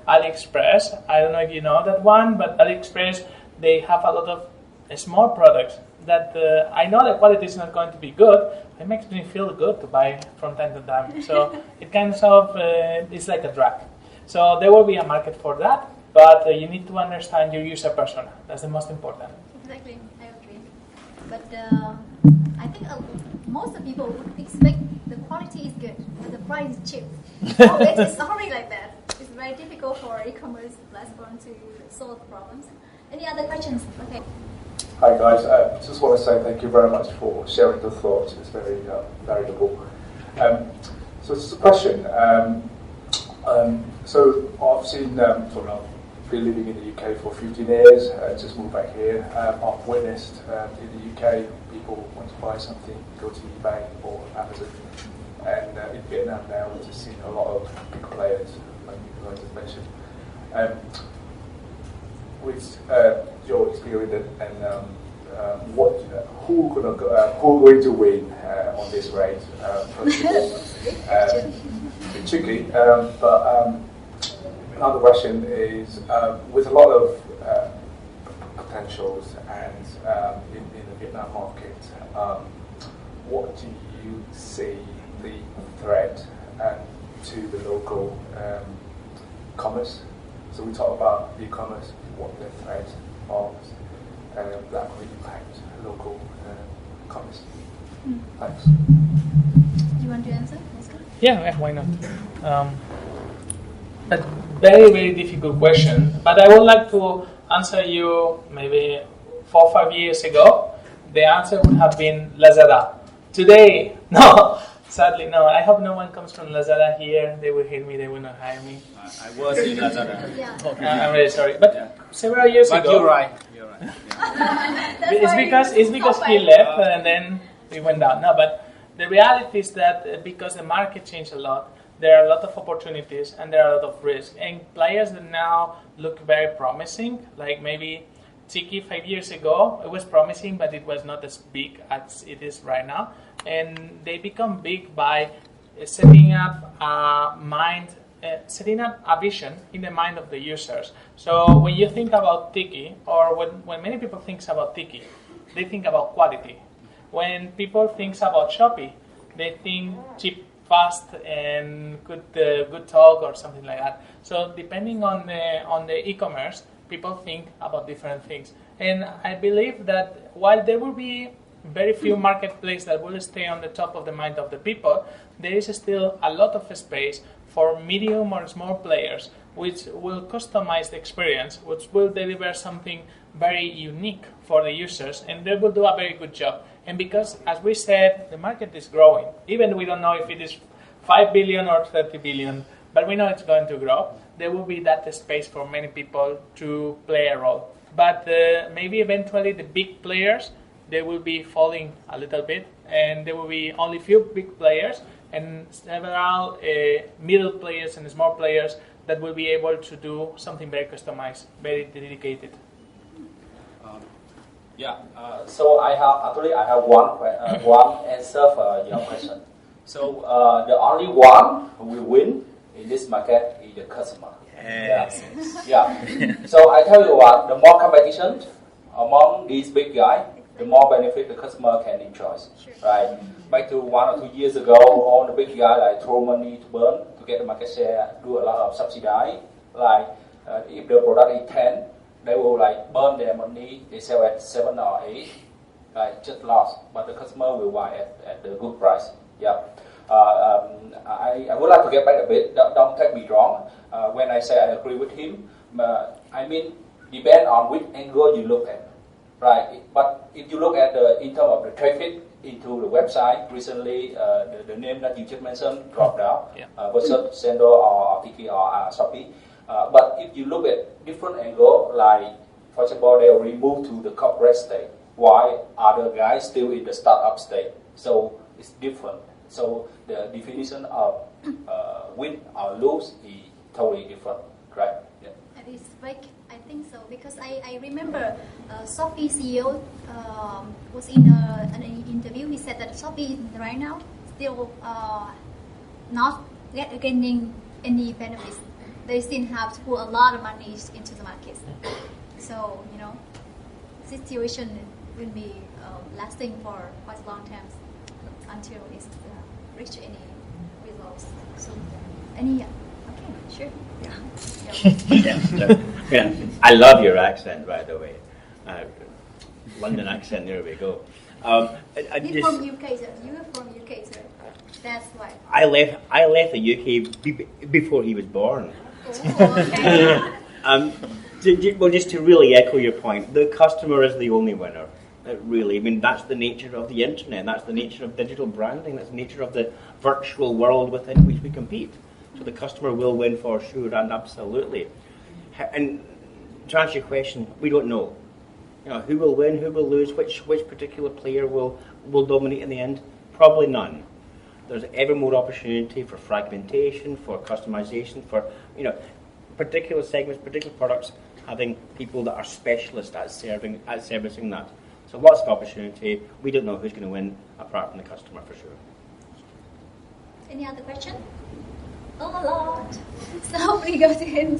AliExpress. I don't know if you know that one, but AliExpress, they have a lot of small products that I know the quality is not going to be good. It makes me feel good to buy from time to time. So it kind of it's like a drug. So there will be a market for that, but you need to understand your user persona. That's the most important. Exactly, I agree. But I think most of the people would expect the quality is good, but the price is cheap. It's already like that. It's very difficult for e-commerce platform to solve problems. Any other questions? Okay. Hi guys, just want to say thank you very much for sharing your thoughts. It's very valuable. So it's a question. So I've seen been living in the UK for 15 years. Just moved back here. I've witnessed in the UK people want to buy something, go to eBay or Amazon, and in Vietnam now we're just seeing a lot of big players, like you guys have mentioned. With your experience and who going to win on this race? First of all, it's tricky. But another question is, with a lot of potentials and in the Vietnam market, what do you see the threat to the local commerce? So we talk about e-commerce, what the threat of that will impact local commerce. Thanks. Do you want to answer, Oscar? Yeah, why not? A very, very difficult question, but I would like to answer you maybe 4 or 5 years ago. The answer would have been Lazada. Today, no. Sadly, no. I hope no one comes from Lazada here. They will hate me. They will not hire me. I was in Lazada. Yeah. I'm really sorry. But several years But ago... you're right. You're right. Yeah. It's because he left and then we went down. No, but the reality is that because the market changed a lot, there are a lot of opportunities and there are a lot of risks. And players that now look very promising, like maybe Tiki 5 years ago, it was promising, but it was not as big as it is right now. And they become big by setting up a vision in the mind of the users. So when you think about Tiki, or when many people think about Tiki, they think about quality. When people think about Shopee, they think cheap, fast, and good talk or something like that. So depending on the e-commerce, people think about different things. And I believe that while there will be very few marketplaces that will stay on the top of the mind of the people, there is still a lot of space for medium or small players which will customize the experience, which will deliver something very unique for the users, and they will do a very good job. And because, as we said, the market is growing, even we don't know if it is 5 billion or 30 billion, but we know it's going to grow, there will be that space for many people to play a role. But maybe eventually the big players, they will be falling a little bit, and there will be only few big players and several middle players and small players that will be able to do something very customized, very dedicated. So I have one answer for your question. So the only one who will win in this market is the customer. Yes. Yeah. So I tell you what, the more competition among these big guys, the more benefit the customer can enjoy. Sure. Right. Back to 1 or 2 years ago, all the big guys like throw money to burn to get the market share, do a lot of subsidize. Like if the product is 10, they will like burn their money. They sell at 7 or 8, like just lost. But the customer will buy at the good price. Yeah. I would like to get back a bit. Don't take me wrong. When I say I agree with him, I mean depend on which angle you look at, right? But if you look at in terms of the traffic into the website, recently the name that you just mentioned dropped down versus Sendo or Tiki or Shopee. But if you look at different angle, like for example, they already moved to the corporate state, while other guys still in the startup state. So it's different. So the definition of win or lose is totally different, right? Yeah. It is like, I think so, because I remember Shopee CEO was in an interview. He said that Shopee right now still not gaining any benefits. They still have to put a lot of money into the market. So, you know, situation will be lasting for quite a long time until it's reach any results. So, any, okay, sure. Yeah. I love your accent, by the way. London accent, there we go. You're from UK, sir. You're from UK, sir. That's why. I left the UK before he was born. Oh, okay. Well, just to really echo your point, the customer is the only winner. Really, I mean, that's the nature of the internet. That's the nature of digital branding. That's the nature of the virtual world within which we compete. So the customer will win for sure and absolutely. And to answer your question, we don't know. You know, who will win, who will lose, which particular player will dominate in the end? Probably none. There's ever more opportunity for fragmentation, for customization, for particular segments, particular products, having people that are specialists at servicing that. So lots of opportunity. We don't know who's going to win apart from the customer for sure. Any other question? Oh, a lot. So we go to him.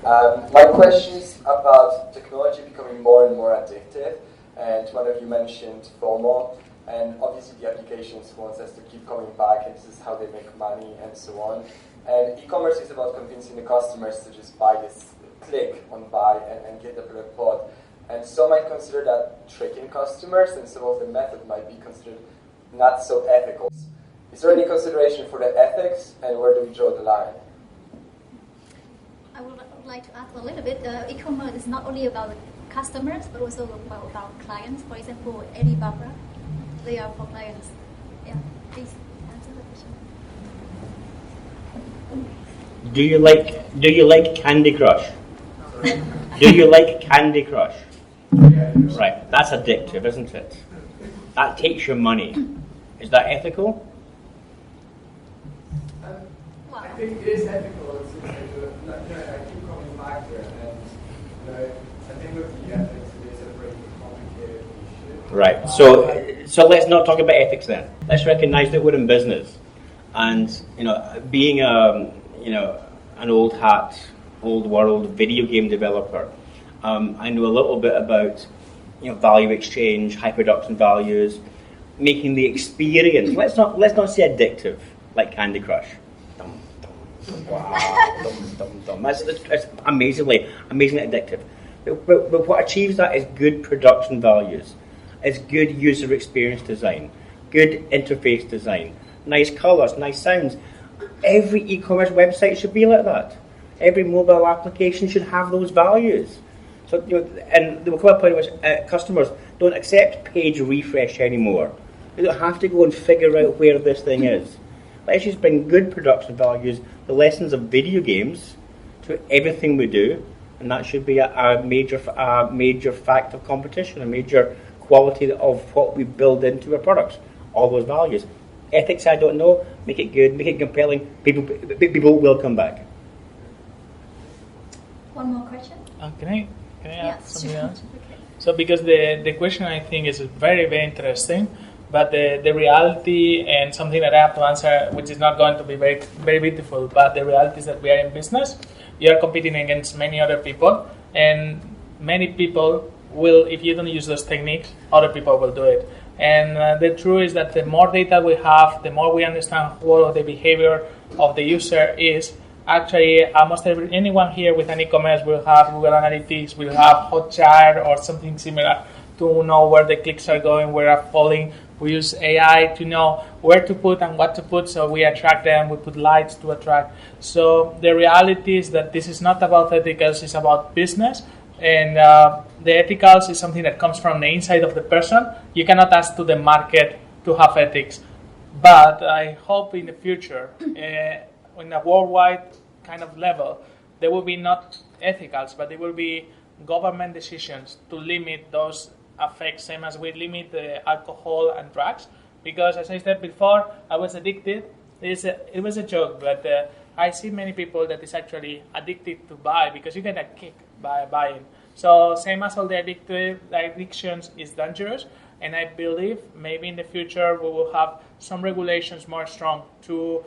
My question is about technology becoming more and more addictive. And one of you mentioned FOMO. And obviously the applications wants us to keep coming back, and this is how they make money and so on. And e-commerce is about convincing the customers to just buy this, click on buy and get the product bought. And some might consider that tricking customers, and some of the method might be considered not so ethical. Is there any consideration for the ethics, and where do we draw the line? I would like to add a little bit. E-commerce is not only about the customers, but also about clients. For example, Alibaba, they are for clients. Yeah, please answer the question. Do you like Candy Crush? Do you like Candy Crush? Right, that's addictive, isn't it? That takes your money. Is that ethical? I think it is ethical. I keep coming back to it, and I think with the ethics, it is a pretty complicated issue. Right. So let's not talk about ethics then. Let's recognise that we're in business, and being an old hat, old world video game developer, I know a little bit about value exchange, high production values, making the experience. Let's not say addictive like Candy Crush. Wow, It's amazingly addictive. But what achieves that is good production values. It's good user experience design, good interface design, nice colours, nice sounds. Every e-commerce website should be like that. Every mobile application should have those values. So, and there will come a point in which customers don't accept page refresh anymore. They don't have to go and figure out where this thing is. Let's just bring good production values, the lessons of video games, to everything we do, and that should be a major fact of competition, a major quality of what we build into our products, all those values. Ethics, I don't know. Make it good, make it compelling. People will come back. One more question. Can I add something sure. else? Okay. So because the question I think is very, very interesting, but the reality and something that I have to answer, which is not going to be very, very beautiful, but the reality is that we are in business. You are competing against many other people, and many people will, if you don't use those techniques, other people will do it. And the truth is that the more data we have, the more we understand what the behavior of the user is. Actually, almost anyone here with an e-commerce will have Google Analytics, will have Hotjar or something similar to know where the clicks are going, where are falling. We use AI to know where to put and what to put, so we attract them. We put lights to attract. So the reality is that this is not about ethicals, it's about business. And the ethicals is something that comes from the inside of the person. You cannot ask to the market to have ethics. But I hope in the future, in a worldwide kind of level, there will be not ethicals, but there will be government decisions to limit those effects, same as we limit the alcohol and drugs. Because as I said before, I was addicted. It was a joke, but I see many people that is actually addicted to buy because you get a kick by buying. So same as all the addictions is dangerous, and I believe maybe in the future we will have some regulations more strong to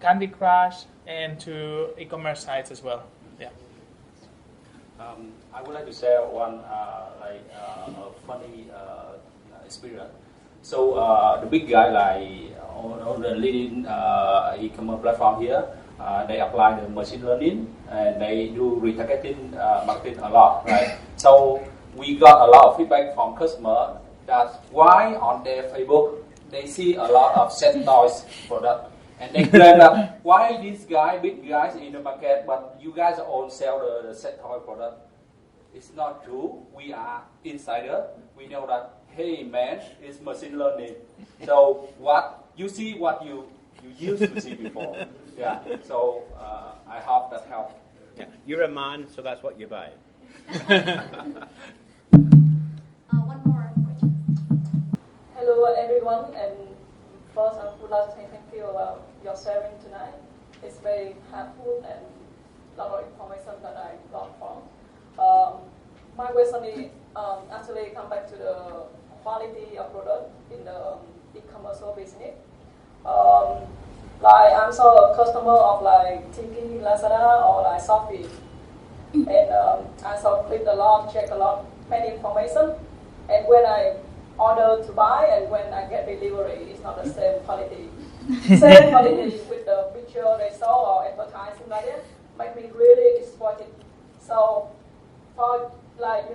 Candy Crush and to e-commerce sites as well. Yeah. I would like to share one funny experience. So the big guy on the leading e-commerce platform here, they apply the machine learning and they do retargeting marketing a lot, right? So we got a lot of feedback from customers that why on their Facebook they see a lot of set toys product. And they claim that why these big guys in the market, but you guys all sell the set toy product. It's not true. We are insider. We know that, hey man, it's machine learning. So what you see, what you used to see before. Yeah. So I hope that helped. Yeah. You're a man, so that's what you buy. One more question. Hello everyone, and first I would like to say thank you about your sharing tonight. It's very helpful and a lot of information that I got from. My question is actually come back to the quality of product in the e-commerce business. Like I'm so a customer of like Tiki, Lazada or like Shopee, and I so click a lot, check a lot, many information, and when I order to buy and when I get delivery, it's not the same quality. Same quality with the picture they saw or advertising like that, make me really disappointed. So, for like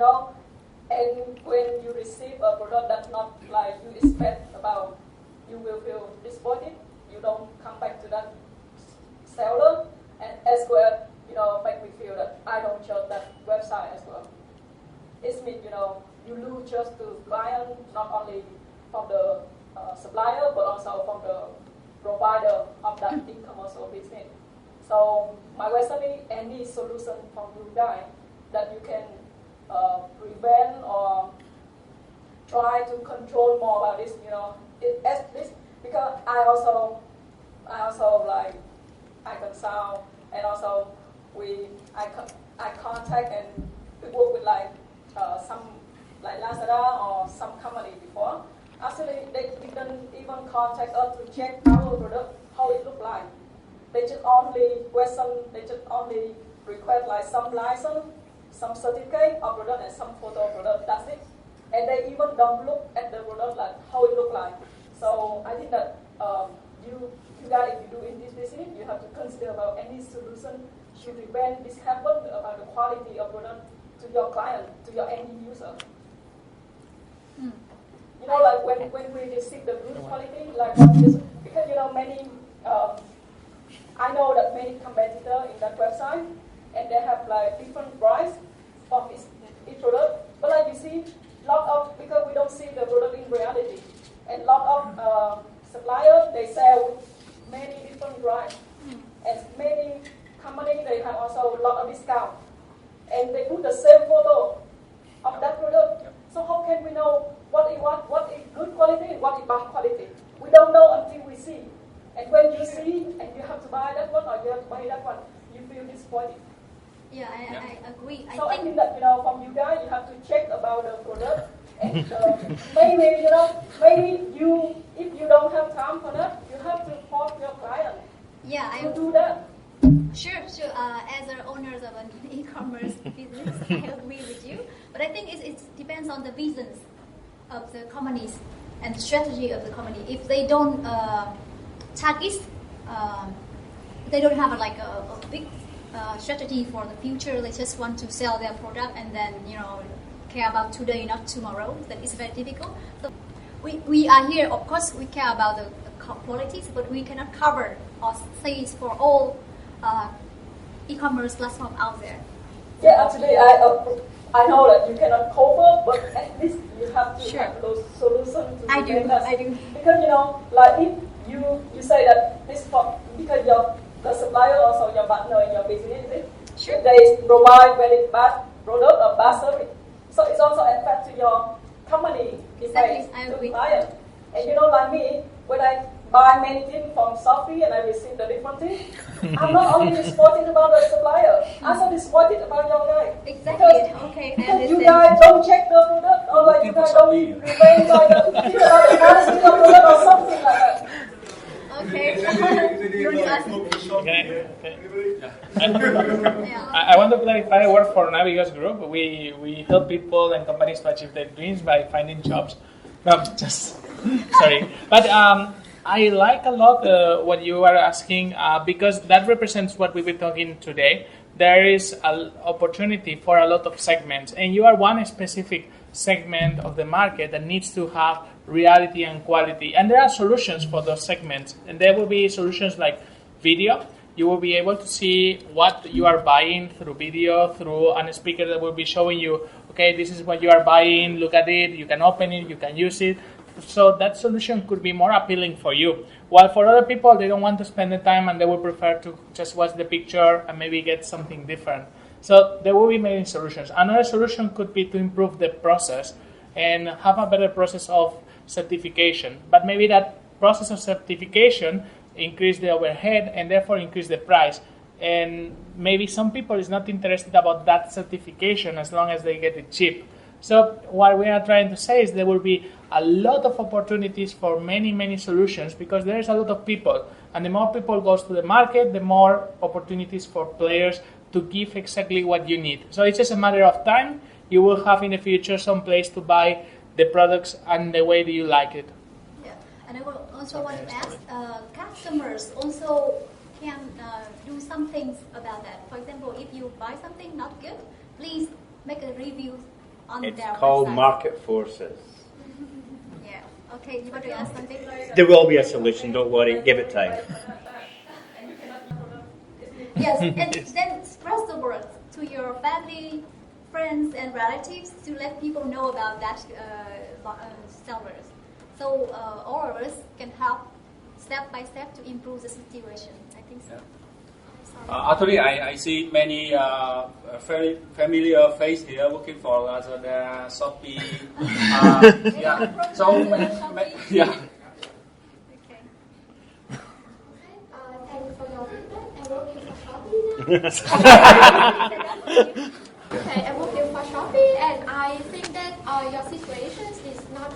and when you receive a product that's not like you expect about, you will feel disappointed. You don't come back to that seller, and as well, make me feel that I don't trust that website as well. It means you lose just to client, not only from the supplier, but also from the provider of that e-commerce business. So my question is, any solution from you guys that you can prevent or try to control more about this, because I also like I consult, and also I contact and work with like some like Lazada or some company before. Actually, they didn't even contact us to check our product, how it look like. They just only request like some license, some certificate of product and some photo of product, that's it. And they even don't look at the product like how it look like. So I think that you guys, if you do in this business, you have to consider about any solution to prevent this happen about the quality of product to your client, to your end user. Like when we receive the good quality, like because many, I know that many competitors in that website, and they have like different price of each product. But like you see, because we don't see the product in reality, and lot of suppliers they sell many different price, and many companies they have also a lot of discount, and they put the same photo of that product. So how can we know what what is good quality and what is bad quality. We don't know until we see. And when you see and you have to buy that one or you have to buy that one, you feel disappointed. Yeah, I agree. So I think that from you guys, you have to check about the product. And maybe if you don't have time for that, you have to force your client. Yeah, to do that. Sure. As the owners of an e-commerce business, I agree with you. But I think it depends on the visions of the companies and the strategy of the company. If they don't target, they don't have a big strategy for the future. They just want to sell their product and then care about today, not tomorrow. That is very difficult. So we are here. Of course, we care about the qualities, but we cannot cover or say for all e-commerce platform out there. Yeah, actually, I know that you cannot cover, but at least you have to have those solutions. I do. Because like if you say that this because the supplier also your partner in your business, if they provide very bad product or bad service, so it's also affect to your company image to client. And like me, when I buy many things from Shopee and I receive the different things, I'm not only disappointed about the supplier, I'm also disappointed about your guy. Exactly. Because you guys don't check the product, or like you guys don't remain like think about the quality of the product or something like that. I want to clarify. I work for Navigos Group. We help people and companies to achieve their dreams by finding jobs. No, just sorry, but I like a lot what you are asking because that represents what we've been talking today. There is an opportunity for a lot of segments, and you are one specific segment of the market that needs to have reality and quality. And there are solutions for those segments, and there will be solutions like video. You will be able to see what you are buying through video, through a speaker that will be showing you, okay, this is what you are buying, look at it, you can open it, you can use it. So that solution could be more appealing for you. While for other people, they don't want to spend the time and they will prefer to just watch the picture and maybe get something different. So there will be many solutions. Another solution could be to improve the process and have a better process of certification. But maybe that process of certification increase the overhead and therefore increase the price. And maybe some people is not interested about that certification as long as they get it cheap. So what we are trying to say is there will be a lot of opportunities for many, many solutions because there is a lot of people. And the more people goes to the market, the more opportunities for players to give exactly what you need. So it's just a matter of time. You will have in the future some place to buy the products and the way that you like it. Yeah, and I will also want to ask, customers also can do some things about that. For example, if you buy something not good, please make a review on their website. It's called market forces. Yeah. Okay, you want to ask something? There will be a solution, don't worry, give it time. Yes, and then spread the word to your family, friends, and relatives to let people know about that sellers. So all of us can help step by step to improve the situation. I think so. Yeah. Actually, I see many very familiar face here working for Lazada, Shopee. Yeah. So yeah. Okay, I work for Shopee, and I think that your situation is not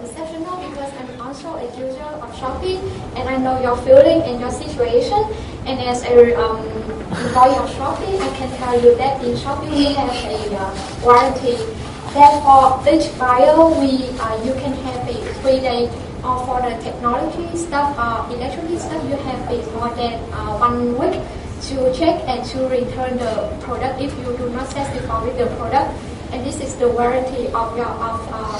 exceptional because I'm also a user of Shopee, and I know your feeling and your situation. And as a employee of Shopee, I can tell you that in Shopee we have a warranty. That for each buyer, you can have a 3-day. Or for the technology stuff, electronic stuff, you have more than 1 week to check and to return the product if you do not satisfy with the product. And this is the warranty of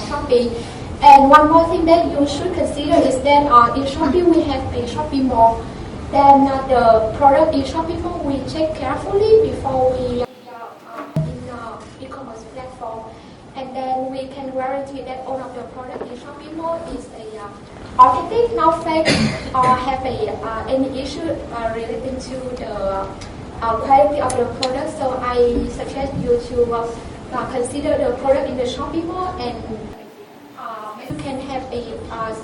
Shopee. And one more thing that you should consider is that in Shopee we have a Shopee Mall. Then the product in Shopee Mall we check carefully before we in the e-commerce platform. And then we can guarantee that all of the product in Shopee Mall is authentic, not fake, or have any issue relating to the quality of the product. So I suggest you to consider the product in the shopping mall, and you can have a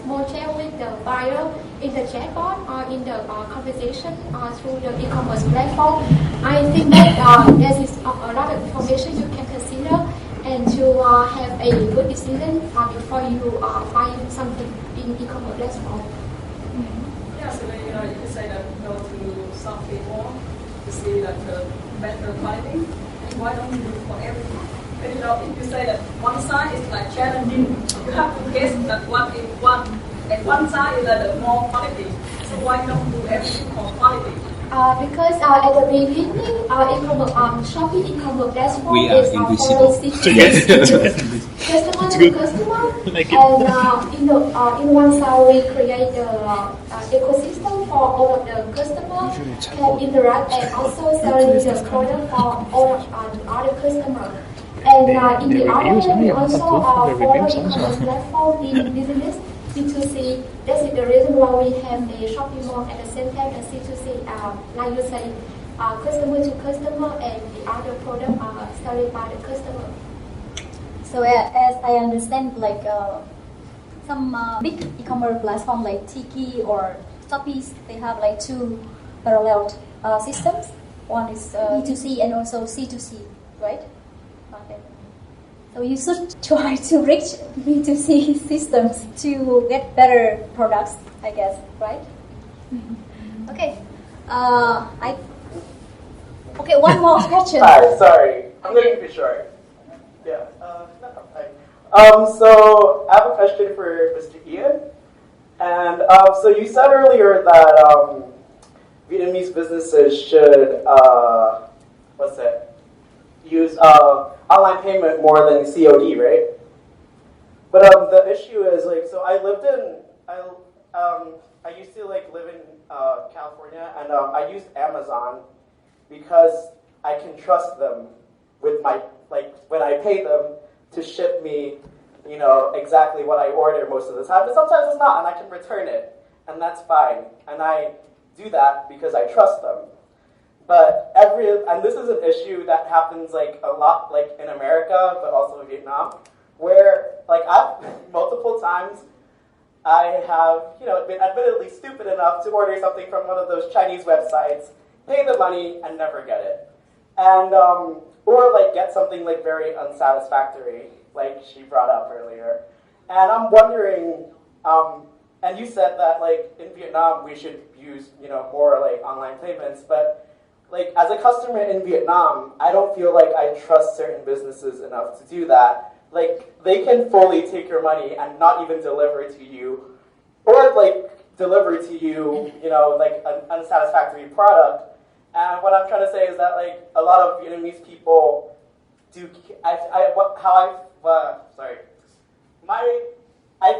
small chat with the buyer in the chatbot or in the conversation through the e-commerce platform. I think that there is a lot of information you can consider and to have a good decision before you buy something in e-commerce platform. Yeah, so then, you can say that go to something more to see that the better quality. And why don't you do it for everything? And if you say that one side is like challenging, you have to guess that one is one, and one side is the more quality. So why don't do everything for quality? Because at the beginning, Shopee e-commerce platform is invisible. customer to customer, and in one side we create the ecosystem for all of the customers can interact and also selling the product for all of the other customers. And in the other hand, we also follow e-commerce platform in business B2C. This is the reason why we have a shopping mall at the same time as C2C. Like you say, customer to customer, and the other product are sold by the customer. So as I understand, like some big e-commerce platform like Tiki or Shopee, they have like two parallel systems. One is B2C and also C2C, right? Okay. So you should try to reach B2C systems to get better products, I guess, right? Okay. Okay, one more question. Hi, sorry. I'm going to keep it short. Yeah. So I have a question for Mr. Nguyen. And so you said earlier that Vietnamese businesses should, use online payment more than COD, right? But the issue is, like, so I lived in, I used to like live in California, and I used Amazon because I can trust them with my, like, when I pay them to ship me, you know, exactly what I order most of the time. But sometimes it's not, and I can return it, and that's fine. And I do that because I trust them. But and this is an issue that happens like a lot, like in America, but also in Vietnam, where like multiple times I have, you know, been admittedly stupid enough to order something from one of those Chinese websites, pay the money, and never get it. And, or like get something like very unsatisfactory, like she brought up earlier. And I'm wondering, and you said that like in Vietnam we should use, you know, more like online payments, but like as a customer in Vietnam, I don't feel like I trust certain businesses enough to do that. Like they can fully take your money and not even deliver to you, or like deliver to you, you know, like an unsatisfactory product. And what I'm trying to say is that like a lot of Vietnamese people do. I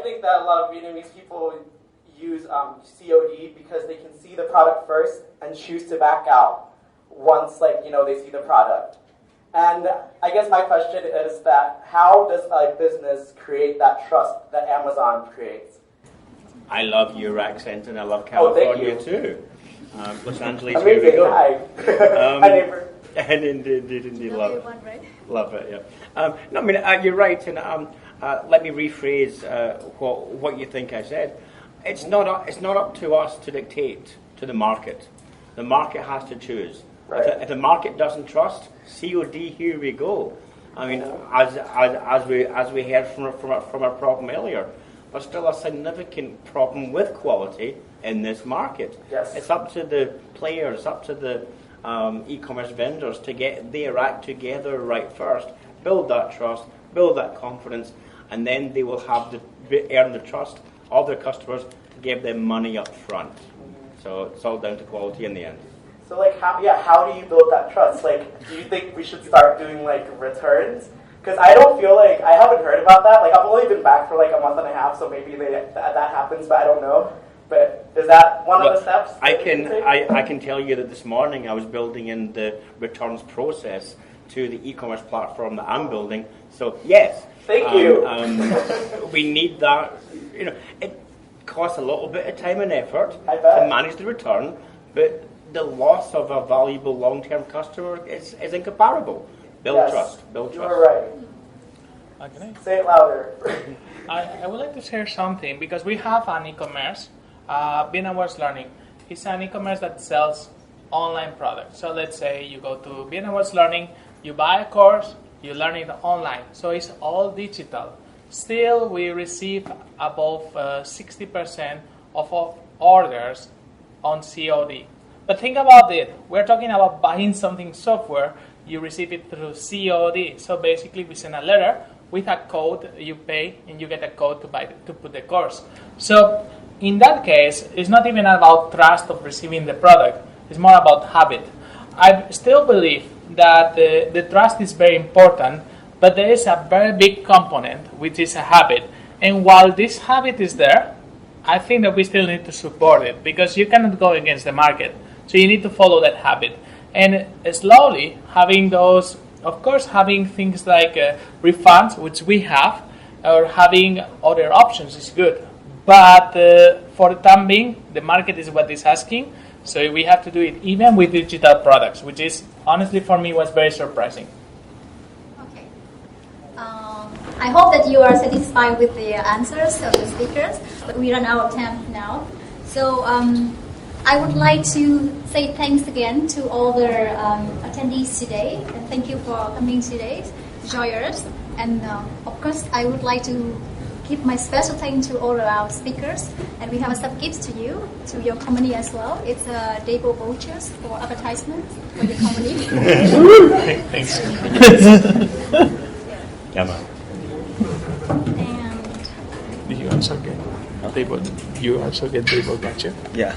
think that a lot of Vietnamese people use COD because they can see the product first and choose to back out once, like, you know, they see the product. And I guess my question is that how does a business create that trust that Amazon creates? I love your accent and I love California too. Los Angeles, here we go. Hi. Hi, neighbor. And indeed love it. Right? Love it, yeah. No, I mean, you're right, and let me rephrase what you think I said. It's not up to us to dictate to the market. The market has to choose. Right. If the market doesn't trust, COD, here we go. I mean, as we heard from our problem earlier, there's still a significant problem with quality in this market. Yes. It's up to the players, up to the e-commerce vendors to get their act together right first, build that trust, build that confidence, and then they will have to earn the trust of their customers to give them money up front. So it's all down to quality in the end. So like how do you build that trust? Like, do you think we should start doing like returns? Because I don't feel like, I haven't heard about that. Like I've only been back for like a month and a half, so maybe that happens, but I don't know. But is that one of the steps? I can tell you that this morning I was building in the returns process to the e-commerce platform that I'm building. So yes, thank you. We need that. You know, it costs a little bit of time and effort to manage the return, but the loss of a valuable long-term customer is incomparable. Build Yes, trust. Build you trust. are right. Okay. Say it louder. I would like to share something because we have an e-commerce, Vienna's Learning. It's an e-commerce that sells online products. So let's say you go to Vienna's Learning, you buy a course, you learn it online. So it's all digital. Still, we receive above 60% of our orders on COD. But think about it. We're talking about buying something software. You receive it through COD. So basically, we send a letter with a code, you pay, and you get a code to put the course. So in that case, it's not even about trust of receiving the product. It's more about habit. I still believe that the trust is very important, but there is a very big component, which is a habit. And while this habit is there, I think that we still need to support it because you cannot go against the market. So you need to follow that habit. And slowly, having those, of course, having things like refunds, which we have, or having other options is good. But for the time being, the market is what is asking. So we have to do it even with digital products, which is, honestly, for me, was very surprising. Okay. I hope that you are satisfied with the answers of the speakers. But we run out of time now. So I would like to say thanks again to all the attendees today. And thank you for coming today to join us. And of course, I would like to give my special thanks to all of our speakers. And we have some gifts to you, to your company as well. It's Dable vouchers for advertisements for your company. Thanks. And you also get Dable. You also get Dable voucher. Yeah.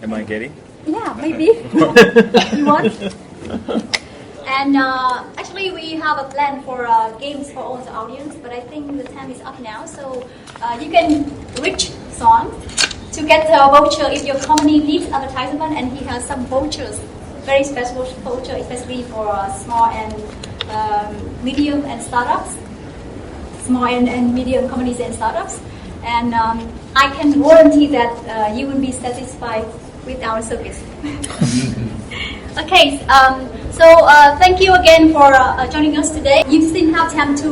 Am I getting? yeah, maybe. You want? And actually, we have a plan for games for all the audience, but I think the time is up now. So you can reach Son to get a voucher if your company needs advertisement, and he has some vouchers, very special voucher, especially for small and medium and startups, small and medium companies and startups. And I can guarantee that you will be satisfied with our service. Okay, so thank you again for joining us today. You still have time to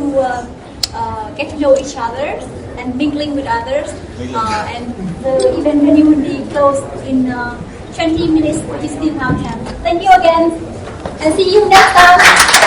get to know each other and mingling with others. And the event venue will be closed in 20 minutes. You still have time. Thank you again, and see you next time.